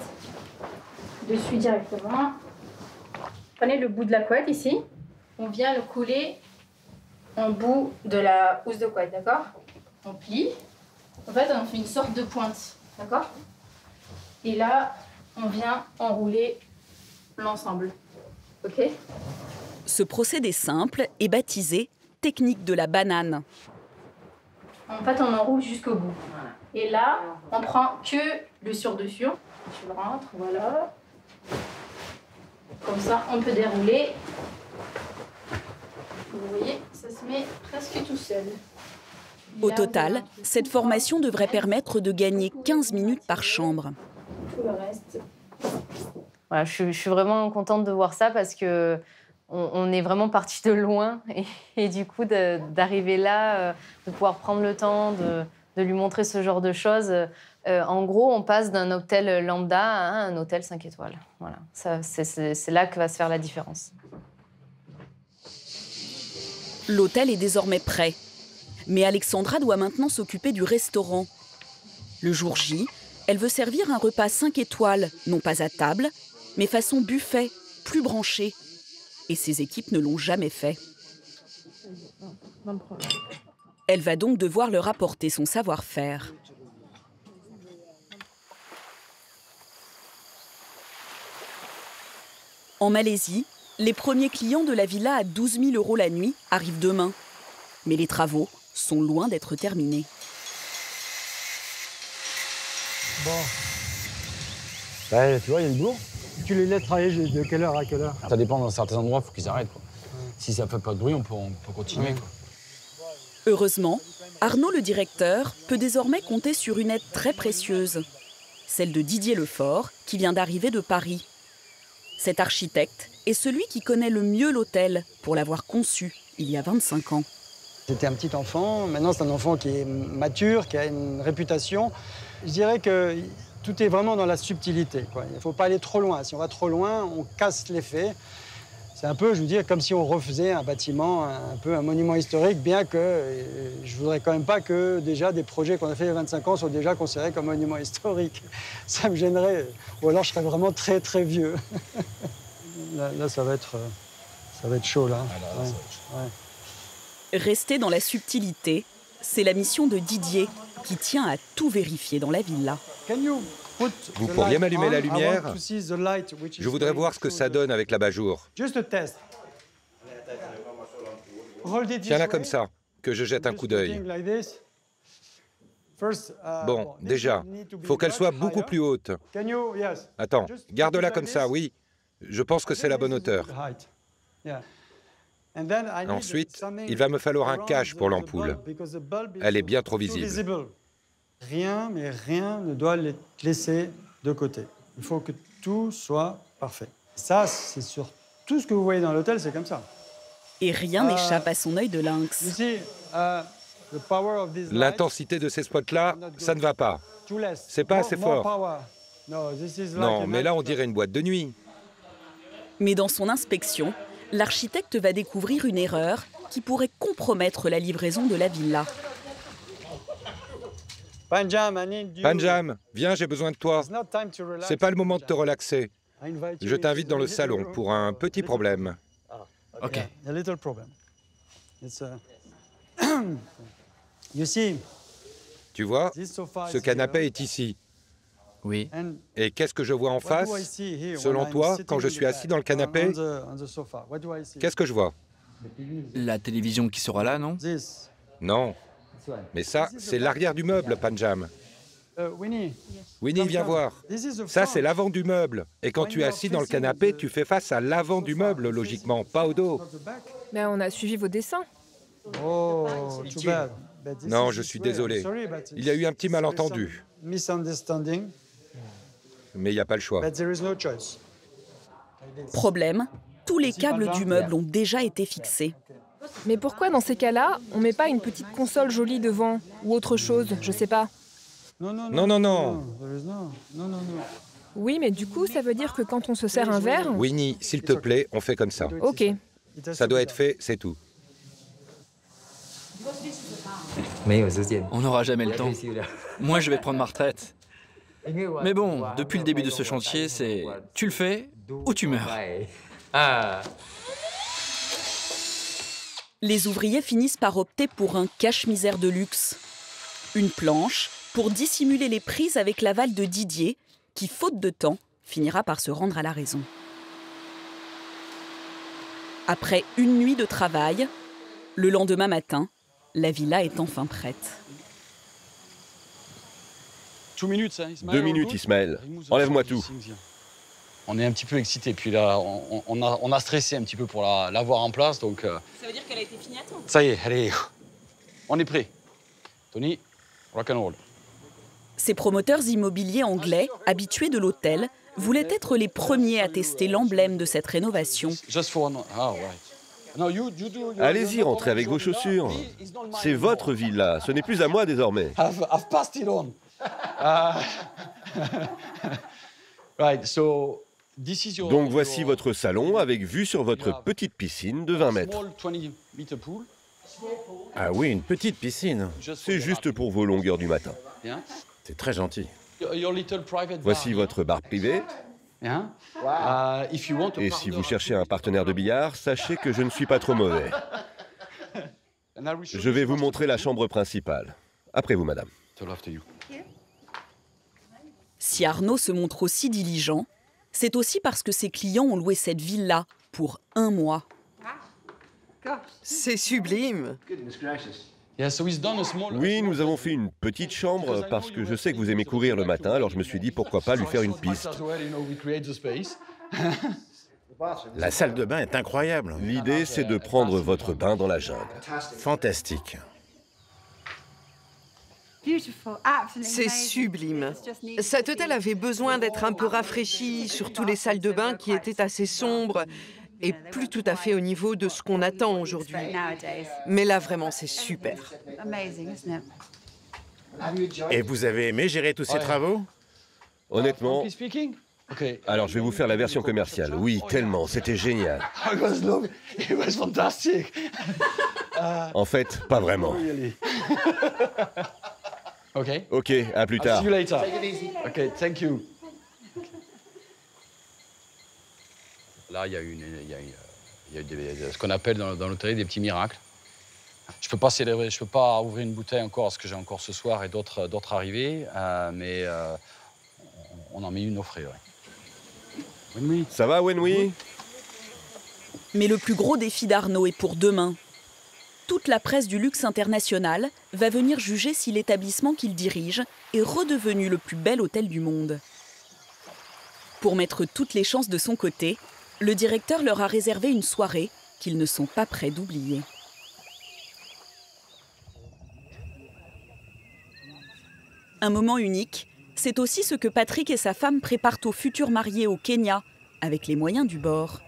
dessus directement. Prenez le bout de la couette ici. On vient le couler en bout de la housse de couette, d'accord? On plie. En fait, on fait une sorte de pointe, d'accord? Et là, on vient enrouler l'ensemble, ok? Ce procédé simple est baptisé technique de la banane. En fait, on enroule jusqu'au bout. Et là, on prend que le sur-dessus. Je le rentre, voilà. Comme ça, on peut dérouler. Vous voyez, ça se met presque tout seul. Au total, cette formation devrait permettre de gagner 15 minutes par chambre. Tout le reste. Voilà, je suis vraiment contente de voir ça parce que on est vraiment parti de loin et du coup d'arriver là, de pouvoir prendre le temps de lui montrer ce genre de choses. En gros, on passe d'un hôtel lambda à un hôtel 5 étoiles. Voilà, c'est là que va se faire la différence. L'hôtel est désormais prêt. Mais Alexandra doit maintenant s'occuper du restaurant. Le jour J, elle veut servir un repas 5 étoiles, non pas à table, mais façon buffet, plus branché. Et ses équipes ne l'ont jamais fait. Elle va donc devoir leur apporter son savoir-faire. En Malaisie, les premiers clients de la villa à 12 000 € la nuit arrivent demain. Mais les travaux sont loin d'être terminés. Bon. Ouais, tu vois, il y a du lourd. Tu les laisses travailler de quelle heure à quelle heure? Ça dépend, dans certains endroits, il faut qu'ils arrêtent, quoi. Si ça fait pas de bruit, on peut continuer, quoi. Heureusement, Arnaud, le directeur, peut désormais compter sur une aide très précieuse. Celle de Didier Lefort, qui vient d'arriver de Paris. Cet architecte est celui qui connaît le mieux l'hôtel pour l'avoir conçu il y a 25 ans. J'étais un petit enfant, maintenant c'est un enfant qui est mature, qui a une réputation. Je dirais que tout est vraiment dans la subtilité, quoi. Il ne faut pas aller trop loin. Si on va trop loin, on casse l'effet. C'est un peu, je veux dire, comme si on refaisait un bâtiment, un peu un monument historique, bien que je ne voudrais quand même pas que déjà des projets qu'on a fait il y a 25 ans soient déjà considérés comme monuments historiques. Ça me gênerait. Ou alors je serais vraiment très, très vieux. Là ça va être chaud, là. Ouais. Rester dans la subtilité, c'est la mission de Didier, qui tient à tout vérifier dans la villa. Vous pourriez m'allumer la lumière? Je voudrais voir ce que ça donne avec l'abat-jour. Tiens-la comme ça, que je jette un coup d'œil. Bon, déjà, faut qu'elle soit beaucoup plus haute. Attends, garde-la comme ça, oui. Je pense que c'est la bonne hauteur. Ensuite, il va me falloir un cache pour l'ampoule. Elle est bien trop visible. Rien, mais rien ne doit être laissé de côté. Il faut que tout soit parfait. Ça, c'est sur tout ce que vous voyez dans l'hôtel, c'est comme ça. Et rien n'échappe à son œil de lynx. L'intensité de ces spots-là, ça ne va pas. C'est pas assez fort. Non, mais là, on dirait une boîte de nuit. Mais dans son inspection, l'architecte va découvrir une erreur qui pourrait compromettre la livraison de la villa. Panjam, viens, j'ai besoin de toi. C'est pas le moment de te relaxer. Je t'invite dans le salon pour un petit problème. Ok. Tu vois, ce canapé est ici. Oui. Et qu'est-ce que je vois en face? Selon toi, quand je suis assis dans le canapé, qu'est-ce que je vois? La télévision qui sera là, non? Non. Mais ça, c'est l'arrière du meuble, Panjam. Winnie, viens voir. Ça, c'est l'avant du meuble. Et quand tu es assis dans le canapé, tu fais face à l'avant du meuble, logiquement, pas au dos. Mais on a suivi vos dessins. Oh, non, je suis désolé. Il y a eu un petit malentendu. Mais il n'y a pas le choix. Problème, tous les câbles du meuble ont déjà été fixés. Mais pourquoi, dans ces cas-là, on met pas une petite console jolie devant? Ou autre chose, je sais pas. Non. Oui, mais du coup, ça veut dire que quand on se sert un verre... Winnie, s'il te plaît, on fait comme ça. Ok. Ça doit être fait, c'est tout. On n'aura jamais le temps. Moi, je vais prendre ma retraite. Mais bon, depuis le début de ce chantier, c'est tu le fais ou tu meurs. Les ouvriers finissent par opter pour un cache-misère de luxe. Une planche pour dissimuler les prises avec l'aval de Didier, qui, faute de temps, finira par se rendre à la raison. Après une nuit de travail, le lendemain matin, la villa est enfin prête. 2 minutes, hein, Ismaël. 2 minutes, Ismaël. Enlève-moi tout. On est un petit peu excités. Puis là, on a stressé un petit peu pour la voir en place. Donc, Ça veut dire qu'elle a été finie à temps. ça y est, allez. On est prêt. Tony, rock'n'roll. Ces promoteurs immobiliers anglais, habitués de l'hôtel, voulaient être les premiers à tester l'emblème de cette rénovation. Allez-y, rentrez avec vos chaussures. C'est votre villa, ce n'est plus à moi désormais. I've passed it on. Donc voici votre salon avec vue sur votre petite piscine de 20 mètres. Ah oui, une petite piscine. C'est juste pour vos longueurs du matin. C'est très gentil. Voici votre bar privé. Et si vous cherchez un partenaire de billard, sachez que je ne suis pas trop mauvais. Je vais vous montrer la chambre principale. Après vous, madame. Si Arnaud se montre aussi diligent, c'est aussi parce que ses clients ont loué cette villa pour 1 mois. C'est sublime. Oui, nous avons fait une petite chambre parce que je sais que vous aimez courir le matin, alors je me suis dit pourquoi pas lui faire une piste. La salle de bain est incroyable. L'idée, c'est de prendre votre bain dans la jungle. Fantastique. C'est sublime. Cet hôtel avait besoin d'être un peu rafraîchi, surtout les salles de bain qui étaient assez sombres et plus tout à fait au niveau de ce qu'on attend aujourd'hui. Mais là, vraiment, c'est super. Et vous avez aimé gérer tous ces travaux? Honnêtement, alors je vais vous faire la version commerciale. Oui, tellement, c'était génial. En fait, pas vraiment. Ok, à plus tard. See you later. Ok, thank you. Là, il y a eu ce qu'on appelle dans l'hôtellerie des petits miracles. Je peux pas célébrer, je peux pas ouvrir une bouteille encore, ce que j'ai encore ce soir et d'autres arrivés, mais on en met une au frais. Ouais. Ça va, Wenwi? Mais le plus gros défi d'Arnaud est pour demain. Toute la presse du luxe international va venir juger si l'établissement qu'il dirige est redevenu le plus bel hôtel du monde. Pour mettre toutes les chances de son côté, le directeur leur a réservé une soirée qu'ils ne sont pas prêts d'oublier. Un moment unique, c'est aussi ce que Patrick et sa femme préparent aux futurs mariés au Kenya, avec les moyens du bord.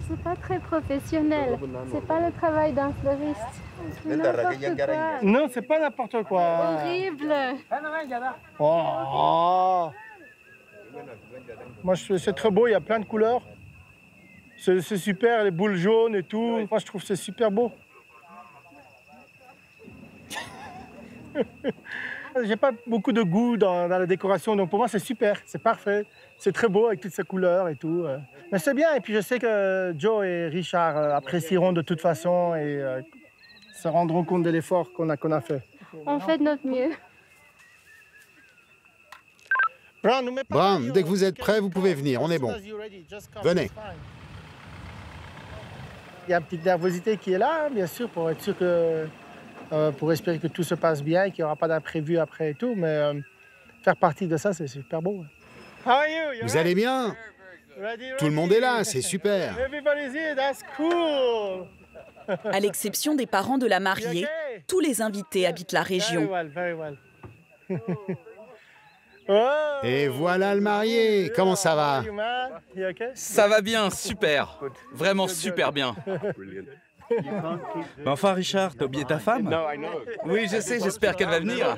C'est pas très professionnel. C'est pas le travail d'un fleuriste. N'importe quoi. Non, c'est pas n'importe quoi. Horrible. Oh. Moi, c'est très beau, il y a plein de couleurs. C'est super, les boules jaunes et tout. Moi, je trouve que c'est super beau. J'ai pas beaucoup de goût dans la décoration, donc pour moi, c'est super, c'est parfait. C'est très beau avec toutes ces couleurs et tout. Mais c'est bien, et puis je sais que Joe et Richard apprécieront de toute façon et se rendront compte de l'effort qu'on a fait. On fait de notre mieux. Brown, dès que vous êtes prêt, vous pouvez venir, on est bon. Venez. Il y a une petite nervosité qui est là, bien sûr, pour être sûr que... pour espérer que tout se passe bien, qu'il n'y aura pas d'imprévu après et tout, mais faire partie de ça, c'est super beau. Vous allez bien? Tout le monde est là, c'est super. À l'exception des parents de la mariée, tous les invités habitent la région. Et voilà le marié. Comment ça va? Ça va bien, super. Vraiment super bien. Mais enfin, Richard, t'as oublié ta femme? Oui, je sais, j'espère qu'elle va venir.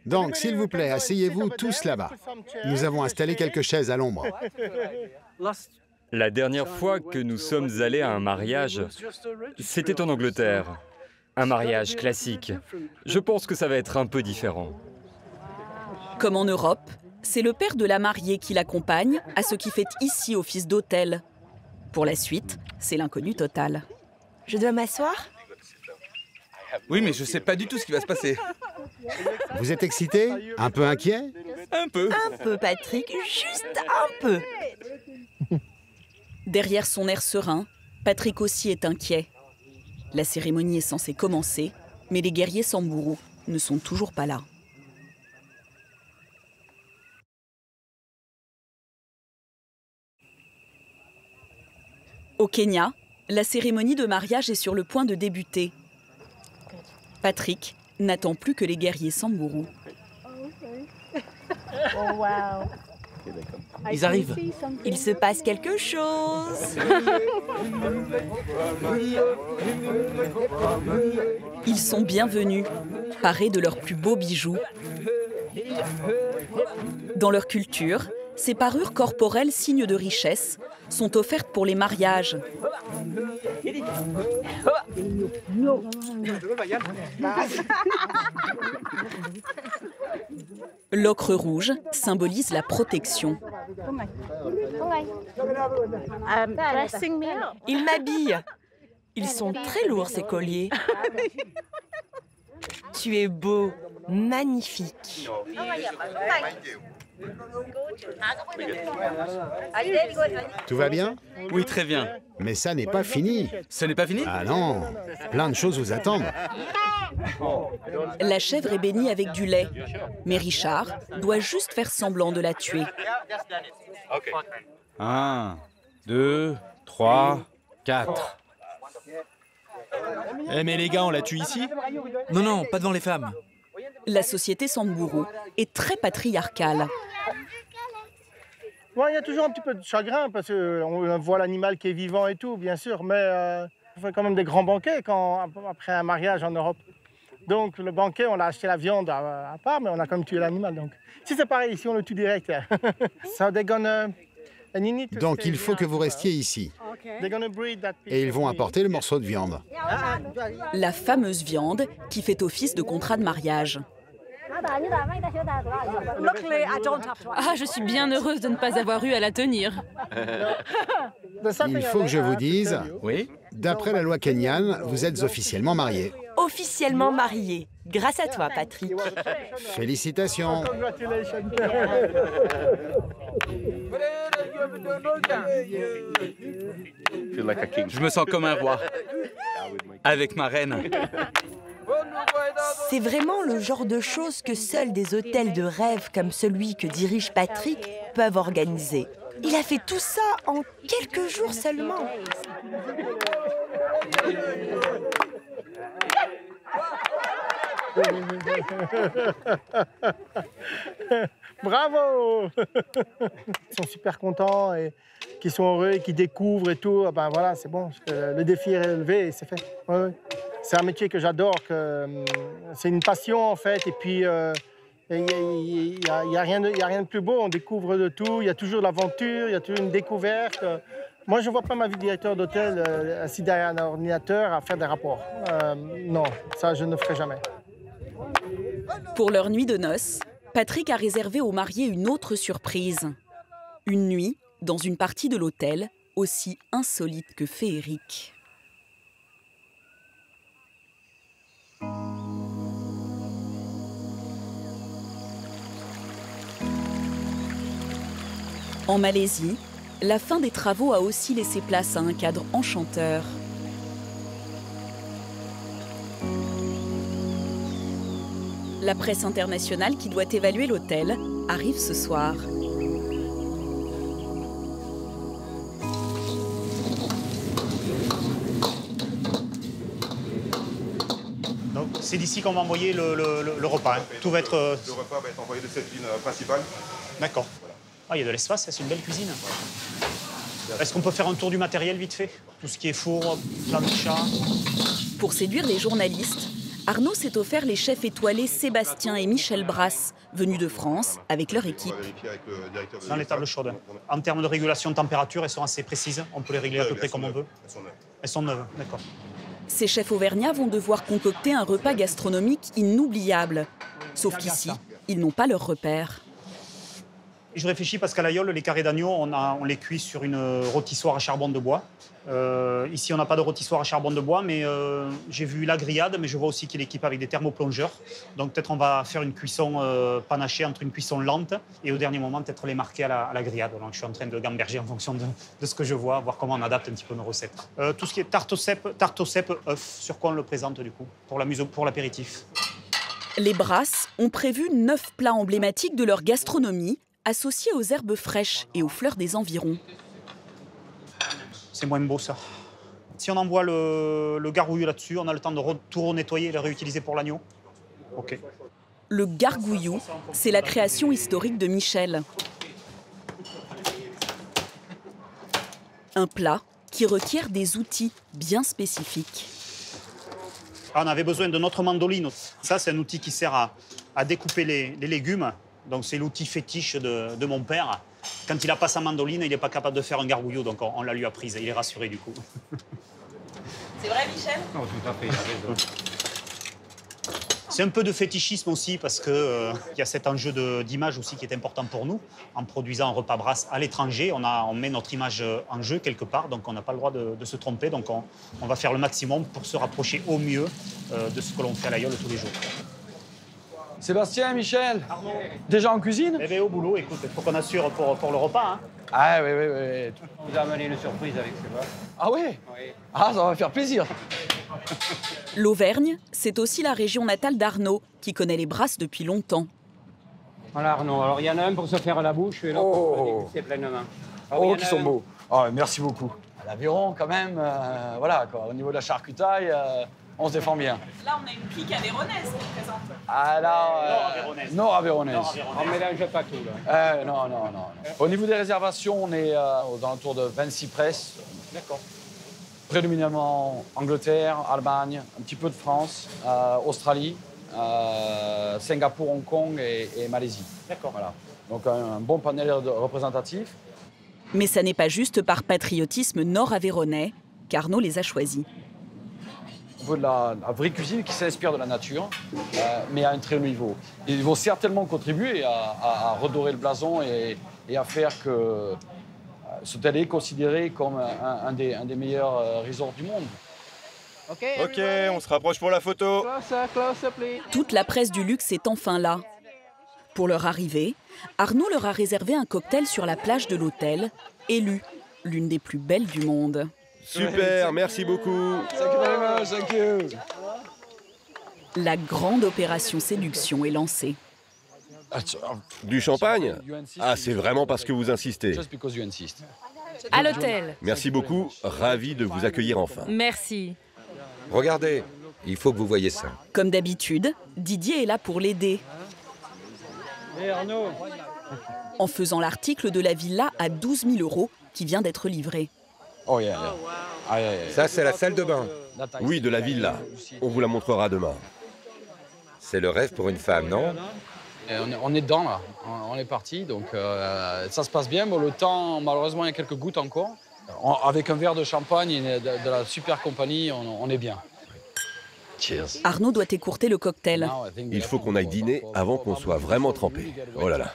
Donc, s'il vous plaît, asseyez-vous tous là-bas. Nous avons installé quelques chaises à l'ombre. La dernière fois que nous sommes allés à un mariage, c'était en Angleterre. Un mariage classique. Je pense que ça va être un peu différent. Comme en Europe, c'est le père de la mariée qui l'accompagne à ce qui fait ici office d'hôtel. Pour la suite, c'est l'inconnu total. Je dois m'asseoir? Oui, mais je sais pas du tout ce qui va se passer. Vous êtes excité? Un peu inquiet? Un peu. Un peu, Patrick, juste un peu. Derrière son air serein, Patrick aussi est inquiet. La cérémonie est censée commencer, mais les guerriers Samburu ne sont toujours pas là. Au Kenya, la cérémonie de mariage est sur le point de débuter. Patrick n'attend plus que les guerriers Samburu. Oh, wow. Ils arrivent. Il se passe quelque chose. Ils sont bienvenus, parés de leurs plus beaux bijoux. Dans leur culture, ces parures corporelles, signes de richesse, sont offertes pour les mariages. L'ocre rouge symbolise la protection. Il m'habille. Ils sont très lourds, ces colliers. Tu es beau, magnifique. Tout va bien? Oui, très bien. Mais ça n'est pas fini. Ce n'est pas fini? Ah non, plein de choses vous attendent. La chèvre est bénie avec du lait, mais Richard doit juste faire semblant de la tuer. 1, 2, 3, 4. Eh mais les gars, on la tue ici? Non, non, pas devant les femmes. La société Samburu est très patriarcale. Ouais, il y a toujours un petit peu de chagrin parce qu'on voit l'animal qui est vivant et tout, bien sûr, mais on fait quand même des grands banquets après un mariage en Europe. Donc le banquet, on a acheté la viande à part, mais on a quand même tué l'animal. Donc si c'est pareil, ici on le tue direct. Donc il faut que vous restiez ici. Et ils vont apporter le morceau de viande. La fameuse viande qui fait office de contrat de mariage. Ah, je suis bien heureuse de ne pas avoir eu à la tenir. Il faut que je vous dise, oui, d'après la loi kenyane, vous êtes officiellement mariés. Officiellement mariés. Grâce à toi, Patrick. Félicitations. Je me sens comme un roi. Avec ma reine. C'est vraiment le genre de choses que seuls des hôtels de rêve comme celui que dirige Patrick peuvent organiser. Il a fait tout ça en quelques jours seulement. Bravo. Ils sont super contents et qui sont heureux et qui découvrent et tout. Ben voilà, c'est bon. Le défi est relevé et c'est fait. Ouais, ouais. C'est un métier que j'adore. C'est une passion en fait. Et puis il y a rien de plus beau. On découvre de tout. Il y a toujours de l'aventure. Il y a toujours une découverte. Moi, je ne vois pas ma vie de directeur d'hôtel assis derrière un ordinateur à faire des rapports. Non, ça, je ne ferai jamais. Pour leur nuit de noces, Patrick a réservé aux mariés une autre surprise. Une nuit dans une partie de l'hôtel aussi insolite que féerique. En Malaisie, la fin des travaux a aussi laissé place à un cadre enchanteur. La presse internationale qui doit évaluer l'hôtel arrive ce soir. C'est d'ici qu'on va envoyer le repas. Hein. Tout va être... Le repas va être envoyé de cette ligne principale. D'accord. Ah, il y a de l'espace, c'est une belle cuisine. Est-ce qu'on peut faire un tour du matériel vite fait? Tout ce qui est four, plancha. Pour séduire les journalistes, Arnaud s'est offert les chefs étoilés Sébastien et Michel Brasse, venus de France avec leur équipe. Dans les tables chaudes. En termes de régulation de température, elles sont assez précises. On peut les régler à peu près comme on veut. Elles sont neuves, d'accord. Ces chefs auvergnats vont devoir concocter un repas gastronomique inoubliable. Sauf qu'ici, ils n'ont pas leur repère. Je réfléchis parce qu'à l'Aïole, les carrés d'agneau, on les cuit sur une rôtissoire à charbon de bois. Ici, on n'a pas de rôtissoire à charbon de bois, mais j'ai vu la grillade, mais je vois aussi qu'il est équipé avec des thermoplongeurs. Donc peut-être on va faire une cuisson panachée entre une cuisson lente et au dernier moment, peut-être les marquer à la grillade. Donc je suis en train de gamberger en fonction de ce que je vois, voir comment on adapte un petit peu nos recettes. Tout ce qui est tarte au cèpe, œuf, sur quoi on le présente du coup, pour l'apéritif. Les Brasses ont prévu 9 plats emblématiques de leur gastronomie, associés aux herbes fraîches et aux fleurs des environs. C'est moins beau ça. Si on envoie le gargouillou là-dessus, on a le temps de tout renettoyer et le réutiliser pour l'agneau. Ok. Le gargouillou, c'est la création historique de Michel. Un plat qui requiert des outils bien spécifiques. On avait besoin de notre mandoline. Ça, c'est un outil qui sert à découper les légumes. Donc c'est l'outil fétiche de mon père. Quand il n'a pas sa mandoline, il n'est pas capable de faire un gargouillou, donc on la lui a prise. Il est rassuré du coup. C'est vrai, Michel? Non, tout à fait, il a raison. C'est un peu de fétichisme aussi parce qu'il y a cet enjeu d'image aussi qui est important pour nous. En produisant un repas Brasse à l'étranger, on met notre image en jeu quelque part, donc on n'a pas le droit de se tromper. Donc on va faire le maximum pour se rapprocher au mieux de ce que l'on fait à l'Aïole tous les jours. Sébastien, Michel, déjà en cuisine? Eh bien, au boulot, écoute, il faut qu'on assure pour le repas. Hein. Ah oui. Vous a amené une surprise avec Sébastien. Ah oui? Oui. Ah, ça va faire plaisir. L'Auvergne, c'est aussi la région natale d'Arnaud, qui connaît les Brasses depuis longtemps. Voilà Arnaud, alors il y en a un pour se faire la bouche et l'autre pour déguster pleinement. Oh, qui sont beaux. Oh, merci beaucoup. À l'Aveyron, quand même, voilà, quoi. Au niveau de la charcutaille, on se défend bien. Là, on a une clique aveyronnaise qui présente. Ah là, Nord-Aveyronnaise. On ne mélange pas tout, là. Non. Au niveau des réservations, on est aux alentours de 26 presses. D'accord. Prédominamment Angleterre, Allemagne, un petit peu de France, Australie, Singapour, Hong Kong et Malaisie. D'accord. Voilà. Donc un bon panel représentatif. Mais ça n'est pas juste par patriotisme nord-aveyronnais qu'Arnaud les a choisis. Au niveau de la vraie cuisine qui s'inspire de la nature, mais à un très haut niveau. Ils vont certainement contribuer à redorer le blason et à faire que Sauternes est considéré comme un des meilleurs resorts du monde. Ok, on se rapproche pour la photo. Toute la presse du luxe est enfin là. Pour leur arrivée, Arnaud leur a réservé un cocktail sur la plage de l'hôtel, élue l'une des plus belles du monde. Super, merci beaucoup. Thank you. La grande opération séduction est lancée. Du champagne? Ah, c'est vraiment parce que vous insistez. À l'hôtel. Merci beaucoup, ravi de vous accueillir enfin. Merci. Regardez, il faut que vous voyez ça. Comme d'habitude, Didier est là pour l'aider. Arnaud. En faisant l'article de la villa à 12 000 € qui vient d'être livré. Oh yeah. Ça, c'est la salle de bain. Oui, de la villa. On vous la montrera demain. C'est le rêve pour une femme, non? Et on est dedans, là. On est parti, donc ça se passe bien. Mais le temps, malheureusement, il y a quelques gouttes encore. Avec un verre de champagne et de la super compagnie, on est bien. Cheers. Arnaud doit écourter le cocktail. Il faut qu'on aille dîner avant qu'on soit vraiment trempé. Oh là là.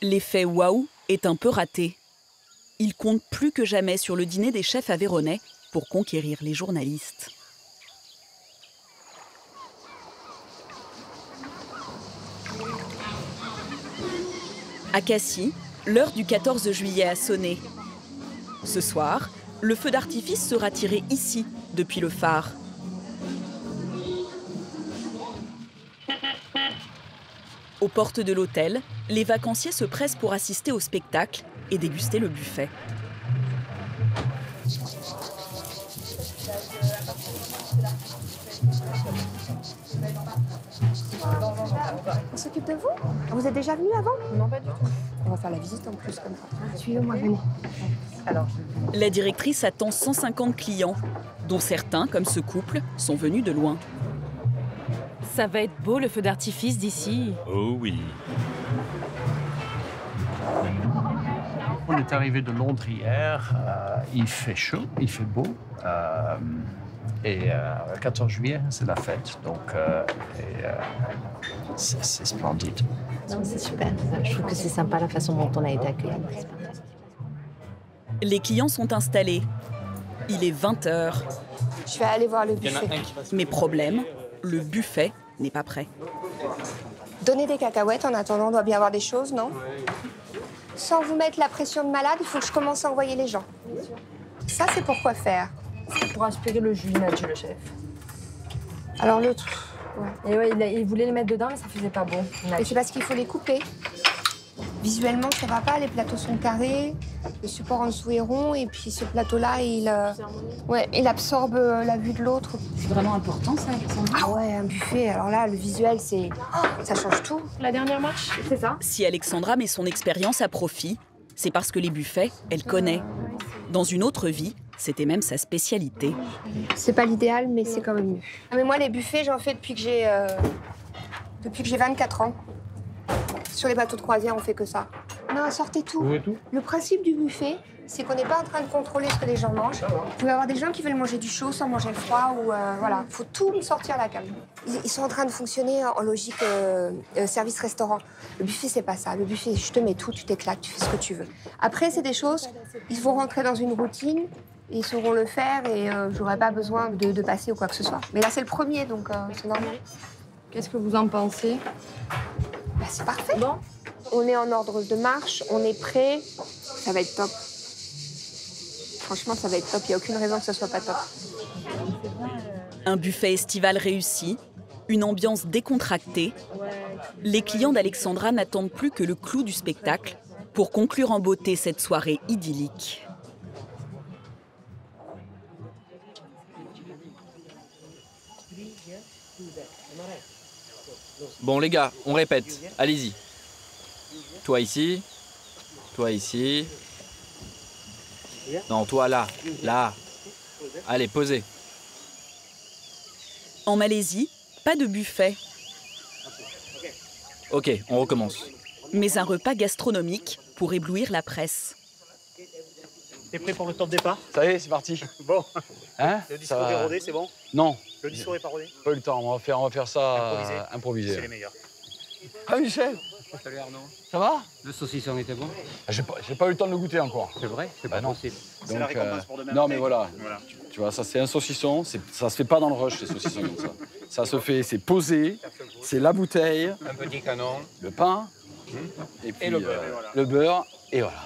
L'effet waouh est un peu raté. Il compte plus que jamais sur le dîner des chefs aveyronnais pour conquérir les journalistes. À Cassis, l'heure du 14 juillet a sonné. Ce soir, le feu d'artifice sera tiré ici, depuis le phare. Aux portes de l'hôtel, les vacanciers se pressent pour assister au spectacle et déguster le buffet. On s'occupe de vous? Vous êtes déjà venu avant? Non, pas du tout. On va faire la visite en plus comme ça. Suivez-moi, venez. Alors, la directrice attend 150 clients, dont certains, comme ce couple, sont venus de loin. Ça va être beau le feu d'artifice d'ici. Oh oui. On est arrivé de Londres hier. Il fait chaud, il fait beau. Et le 14 juillet, c'est la fête. Donc, c'est splendide. C'est super. Je trouve que c'est sympa la façon dont on a été accueillis. Les clients sont installés. Il est 20h. Je vais aller voir le buffet. Mais problème, le buffet n'est pas prêt. Donner des cacahuètes en attendant, on doit bien avoir des choses, non? Sans vous mettre la pression de malade, il faut que je commence à envoyer les gens. Ça, c'est pour quoi faire? C'est pour aspirer le jus, Mathieu, le chef. Alors l'autre... Ouais. Et ouais, il voulait les mettre dedans, mais ça faisait pas bon. Et c'est parce qu'il faut les couper. Visuellement, ça va pas, les plateaux sont carrés, le support en dessous est rond, et puis ce plateau-là, il absorbe la vue de l'autre. C'est vraiment important, ça, Alexandra? Ah ouais, un buffet, alors là, le visuel, ça change tout. La dernière marche, c'est ça? Si Alexandra met son expérience à profit, c'est parce que les buffets, elle connaît. Dans une autre vie, c'était même sa spécialité. C'est pas l'idéal, mais c'est quand même mieux. Mais moi, les buffets, j'en fais depuis que j'ai 24 ans. Sur les bateaux de croisière, on fait que ça. Non, sortez tout. Le principe du buffet, c'est qu'on n'est pas en train de contrôler ce que les gens mangent. Vous pouvez avoir des gens qui veulent manger du chaud sans manger le froid, ou voilà. Faut tout sortir à la cave. Ils sont en train de fonctionner en logique service-restaurant. Le buffet, c'est pas ça. Le buffet, je te mets tout, tu t'éclates, tu fais ce que tu veux. Après, c'est des choses, ils vont rentrer dans une routine, ils sauront le faire, et j'aurai pas besoin de passer ou quoi que ce soit. Mais là, c'est le premier, donc c'est normal. Qu'est-ce que vous en pensez? Bah, c'est parfait. Bon. On est en ordre de marche, on est prêt. Ça va être top. Franchement, ça va être top. Il n'y a aucune raison que ce soit pas top. Un buffet estival réussi, une ambiance décontractée. Les clients d'Alexandra n'attendent plus que le clou du spectacle pour conclure en beauté cette soirée idyllique. Bon les gars, on répète. Allez-y. Toi ici. Toi ici. Non, toi là. Là. Allez, posez. En Malaisie, pas de buffet. Ok, on recommence. Mais un repas gastronomique pour éblouir la presse. T'es prêt pour le top départ? Ça y est, c'est parti. Bon. Hein? Le discours est rodé, c'est bon? Non. Le discours est pas rodé? Pas eu le temps, on va faire ça improvisé. C'est les meilleurs. Ah Michel! Salut Arnaud. Ça va? Le saucisson était bon? J'ai pas eu le temps de le goûter encore. C'est vrai? C'est pas possible. C'est la récompense pour demain. Non mais voilà. Tu vois, ça c'est un saucisson, ça se fait pas dans le rush les saucissons comme ça. Ça se fait, c'est posé, c'est la bouteille, un petit canon, le pain, et puis le beurre, et voilà.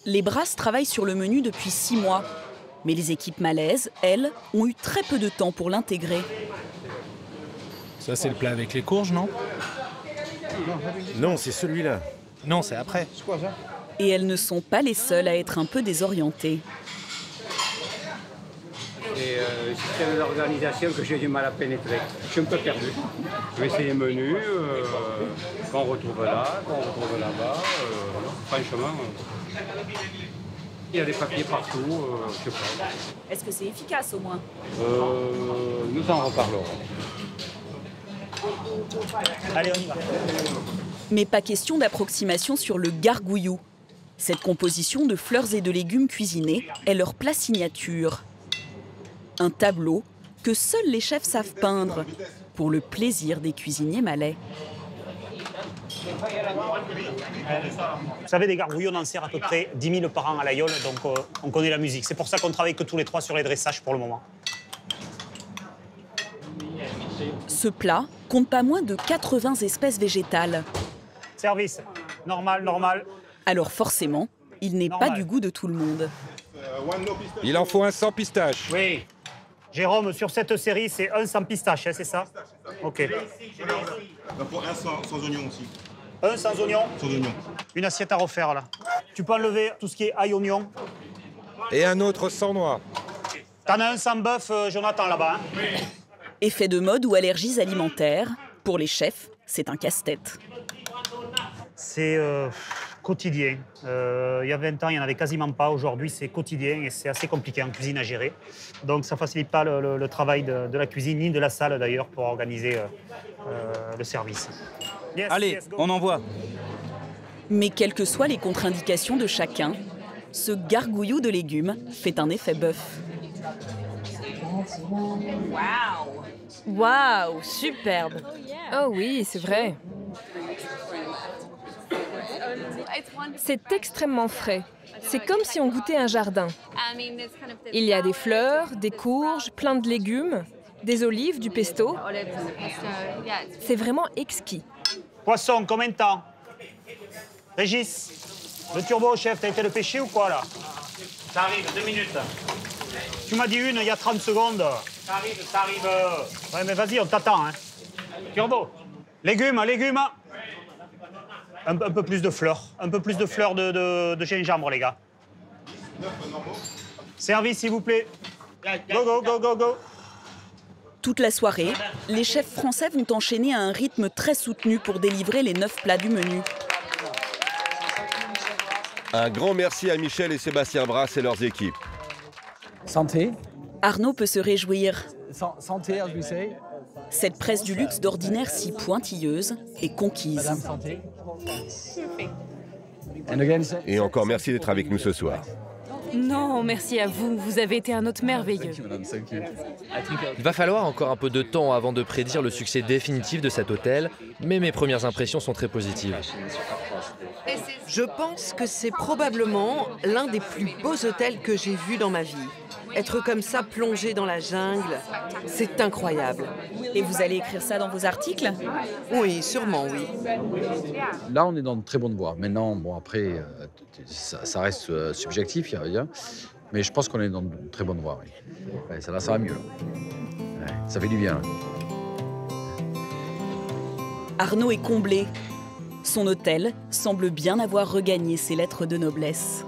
Les Brasses travaillent sur le menu depuis 6 mois. Mais les équipes malaises, elles, ont eu très peu de temps pour l'intégrer. Ça, c'est le plat avec les courges, non? Non, c'est celui-là. Non, c'est après. Et elles ne sont pas les seules à être un peu désorientées. C'est le système d'organisation que j'ai du mal à pénétrer. Je suis un peu perdu. Je vais essayer les menus, qu'on retrouve là, qu'on retrouve là-bas. Franchement, il y a des papiers partout, je sais pas. Est-ce que c'est efficace au moins? Nous en reparlerons. Allez, on y va. Mais pas question d'approximation sur le gargouillou. Cette composition de fleurs et de légumes cuisinés est leur plat signature. Un tableau que seuls les chefs savent peindre, pour le plaisir des cuisiniers malais. Vous savez, des gargouilles, on en sert à peu près 10 000 par an à l'Aïole, donc on connaît la musique. C'est pour ça qu'on travaille que tous les 3 sur les dressages pour le moment. Ce plat compte pas moins de 80 espèces végétales. Service. Normal, normal. Alors forcément, il n'est pas du goût de tout le monde. Il en faut un sans pistache. Oui. Jérôme, sur cette série, c'est un sans pistache, hein, c'est ça? Ok. Pour un sans oignon aussi. Un sans oignon? Sans oignon. Une assiette à refaire, là. Tu peux enlever tout ce qui est ail oignon. Et un autre sans noix. T'en as un sans bœuf, Jonathan, là-bas. Hein? Effet de mode ou allergies alimentaires, pour les chefs, c'est un casse-tête. C'est quotidien. Il y a 20 ans, il n'y en avait quasiment pas. Aujourd'hui, c'est quotidien et c'est assez compliqué en cuisine à gérer. Donc, ça ne facilite pas le travail de la cuisine, ni de la salle d'ailleurs, pour organiser le service. Allez, on envoie. Mais quelles que soient les contre-indications de chacun, ce gargouillis de légumes fait un effet bœuf. Waouh, superbe. Oh oui, c'est vrai. C'est extrêmement frais. C'est comme si on goûtait un jardin. Il y a des fleurs, des courges, plein de légumes, des olives, du pesto. C'est vraiment exquis. Poisson, combien de temps? Régis, le turbo, chef, t'as été le pêcher ou quoi, là? Ça arrive, 2 minutes. Tu m'as dit une il y a 30 secondes. Ça arrive, ça arrive. Ouais, mais vas-y, on t'attend, hein. Turbo. Légumes, légumes. Un peu plus de fleurs. Un peu plus de fleurs de gingembre, les gars. Service, s'il vous plaît. Go, go, go, go, go. Toute la soirée, les chefs français vont enchaîner à un rythme très soutenu pour délivrer les 9 plats du menu. Un grand merci à Michel et Sébastien Brasse et leurs équipes. Santé. Arnaud peut se réjouir. Santé, as we say. Cette presse du luxe d'ordinaire si pointilleuse est conquise. Madame Santé. Et encore merci d'être avec nous ce soir. Non, merci à vous. Vous avez été un hôte merveilleux. Il va falloir encore un peu de temps avant de prédire le succès définitif de cet hôtel, mais mes premières impressions sont très positives. Je pense que c'est probablement l'un des plus beaux hôtels que j'ai vus dans ma vie. Être comme ça plongé dans la jungle, c'est incroyable. Et vous allez écrire ça dans vos articles? Oui, sûrement, oui. Là, on est dans de très bonnes voies. Maintenant, bon, après, ça reste subjectif, mais je pense qu'on est dans de très bonnes voies. Oui. Ouais, ça va mieux. Ouais, ça fait du bien. Là. Arnaud est comblé. Son hôtel semble bien avoir regagné ses lettres de noblesse.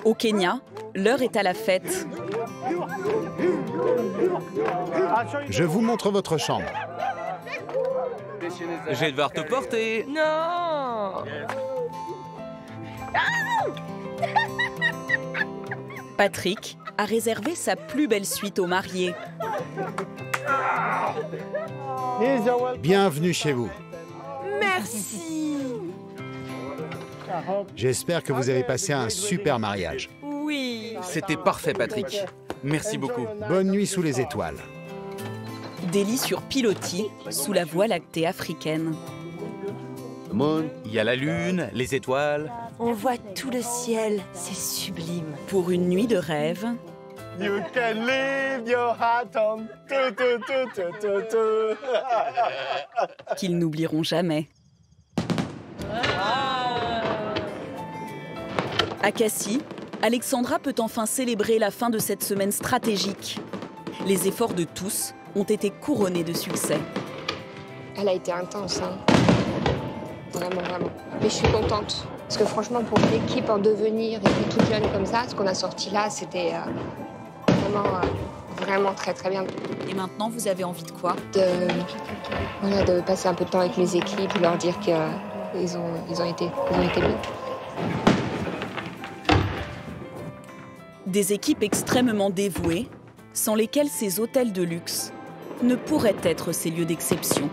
Au Kenya, l'heure est à la fête. Je vous montre votre chambre. Je vais devoir te porter. Non! Patrick a réservé sa plus belle suite aux mariés. Bienvenue chez vous. Merci. J'espère que vous avez passé un super mariage. Oui. C'était parfait, Patrick. Merci beaucoup. Bonne nuit sous les étoiles. Délit sur pilotis, sous la voie lactée africaine. Il y a la lune, les étoiles. On voit tout le ciel, c'est sublime. Pour une nuit de rêve. You can leave your heart on. Qu'ils n'oublieront jamais. À Cassis, Alexandra peut enfin célébrer la fin de cette semaine stratégique. Les efforts de tous ont été couronnés de succès. Elle a été intense, hein. Vraiment, vraiment. Mais je suis contente. Parce que franchement, pour une équipe en devenir et puis toute jeune comme ça, ce qu'on a sorti là, c'était vraiment très, très bien. Et maintenant, vous avez envie de quoi? De passer un peu de temps avec mes équipes, leur dire qu'ils ont été bien. Des équipes extrêmement dévouées, sans lesquelles ces hôtels de luxe ne pourraient être ces lieux d'exception.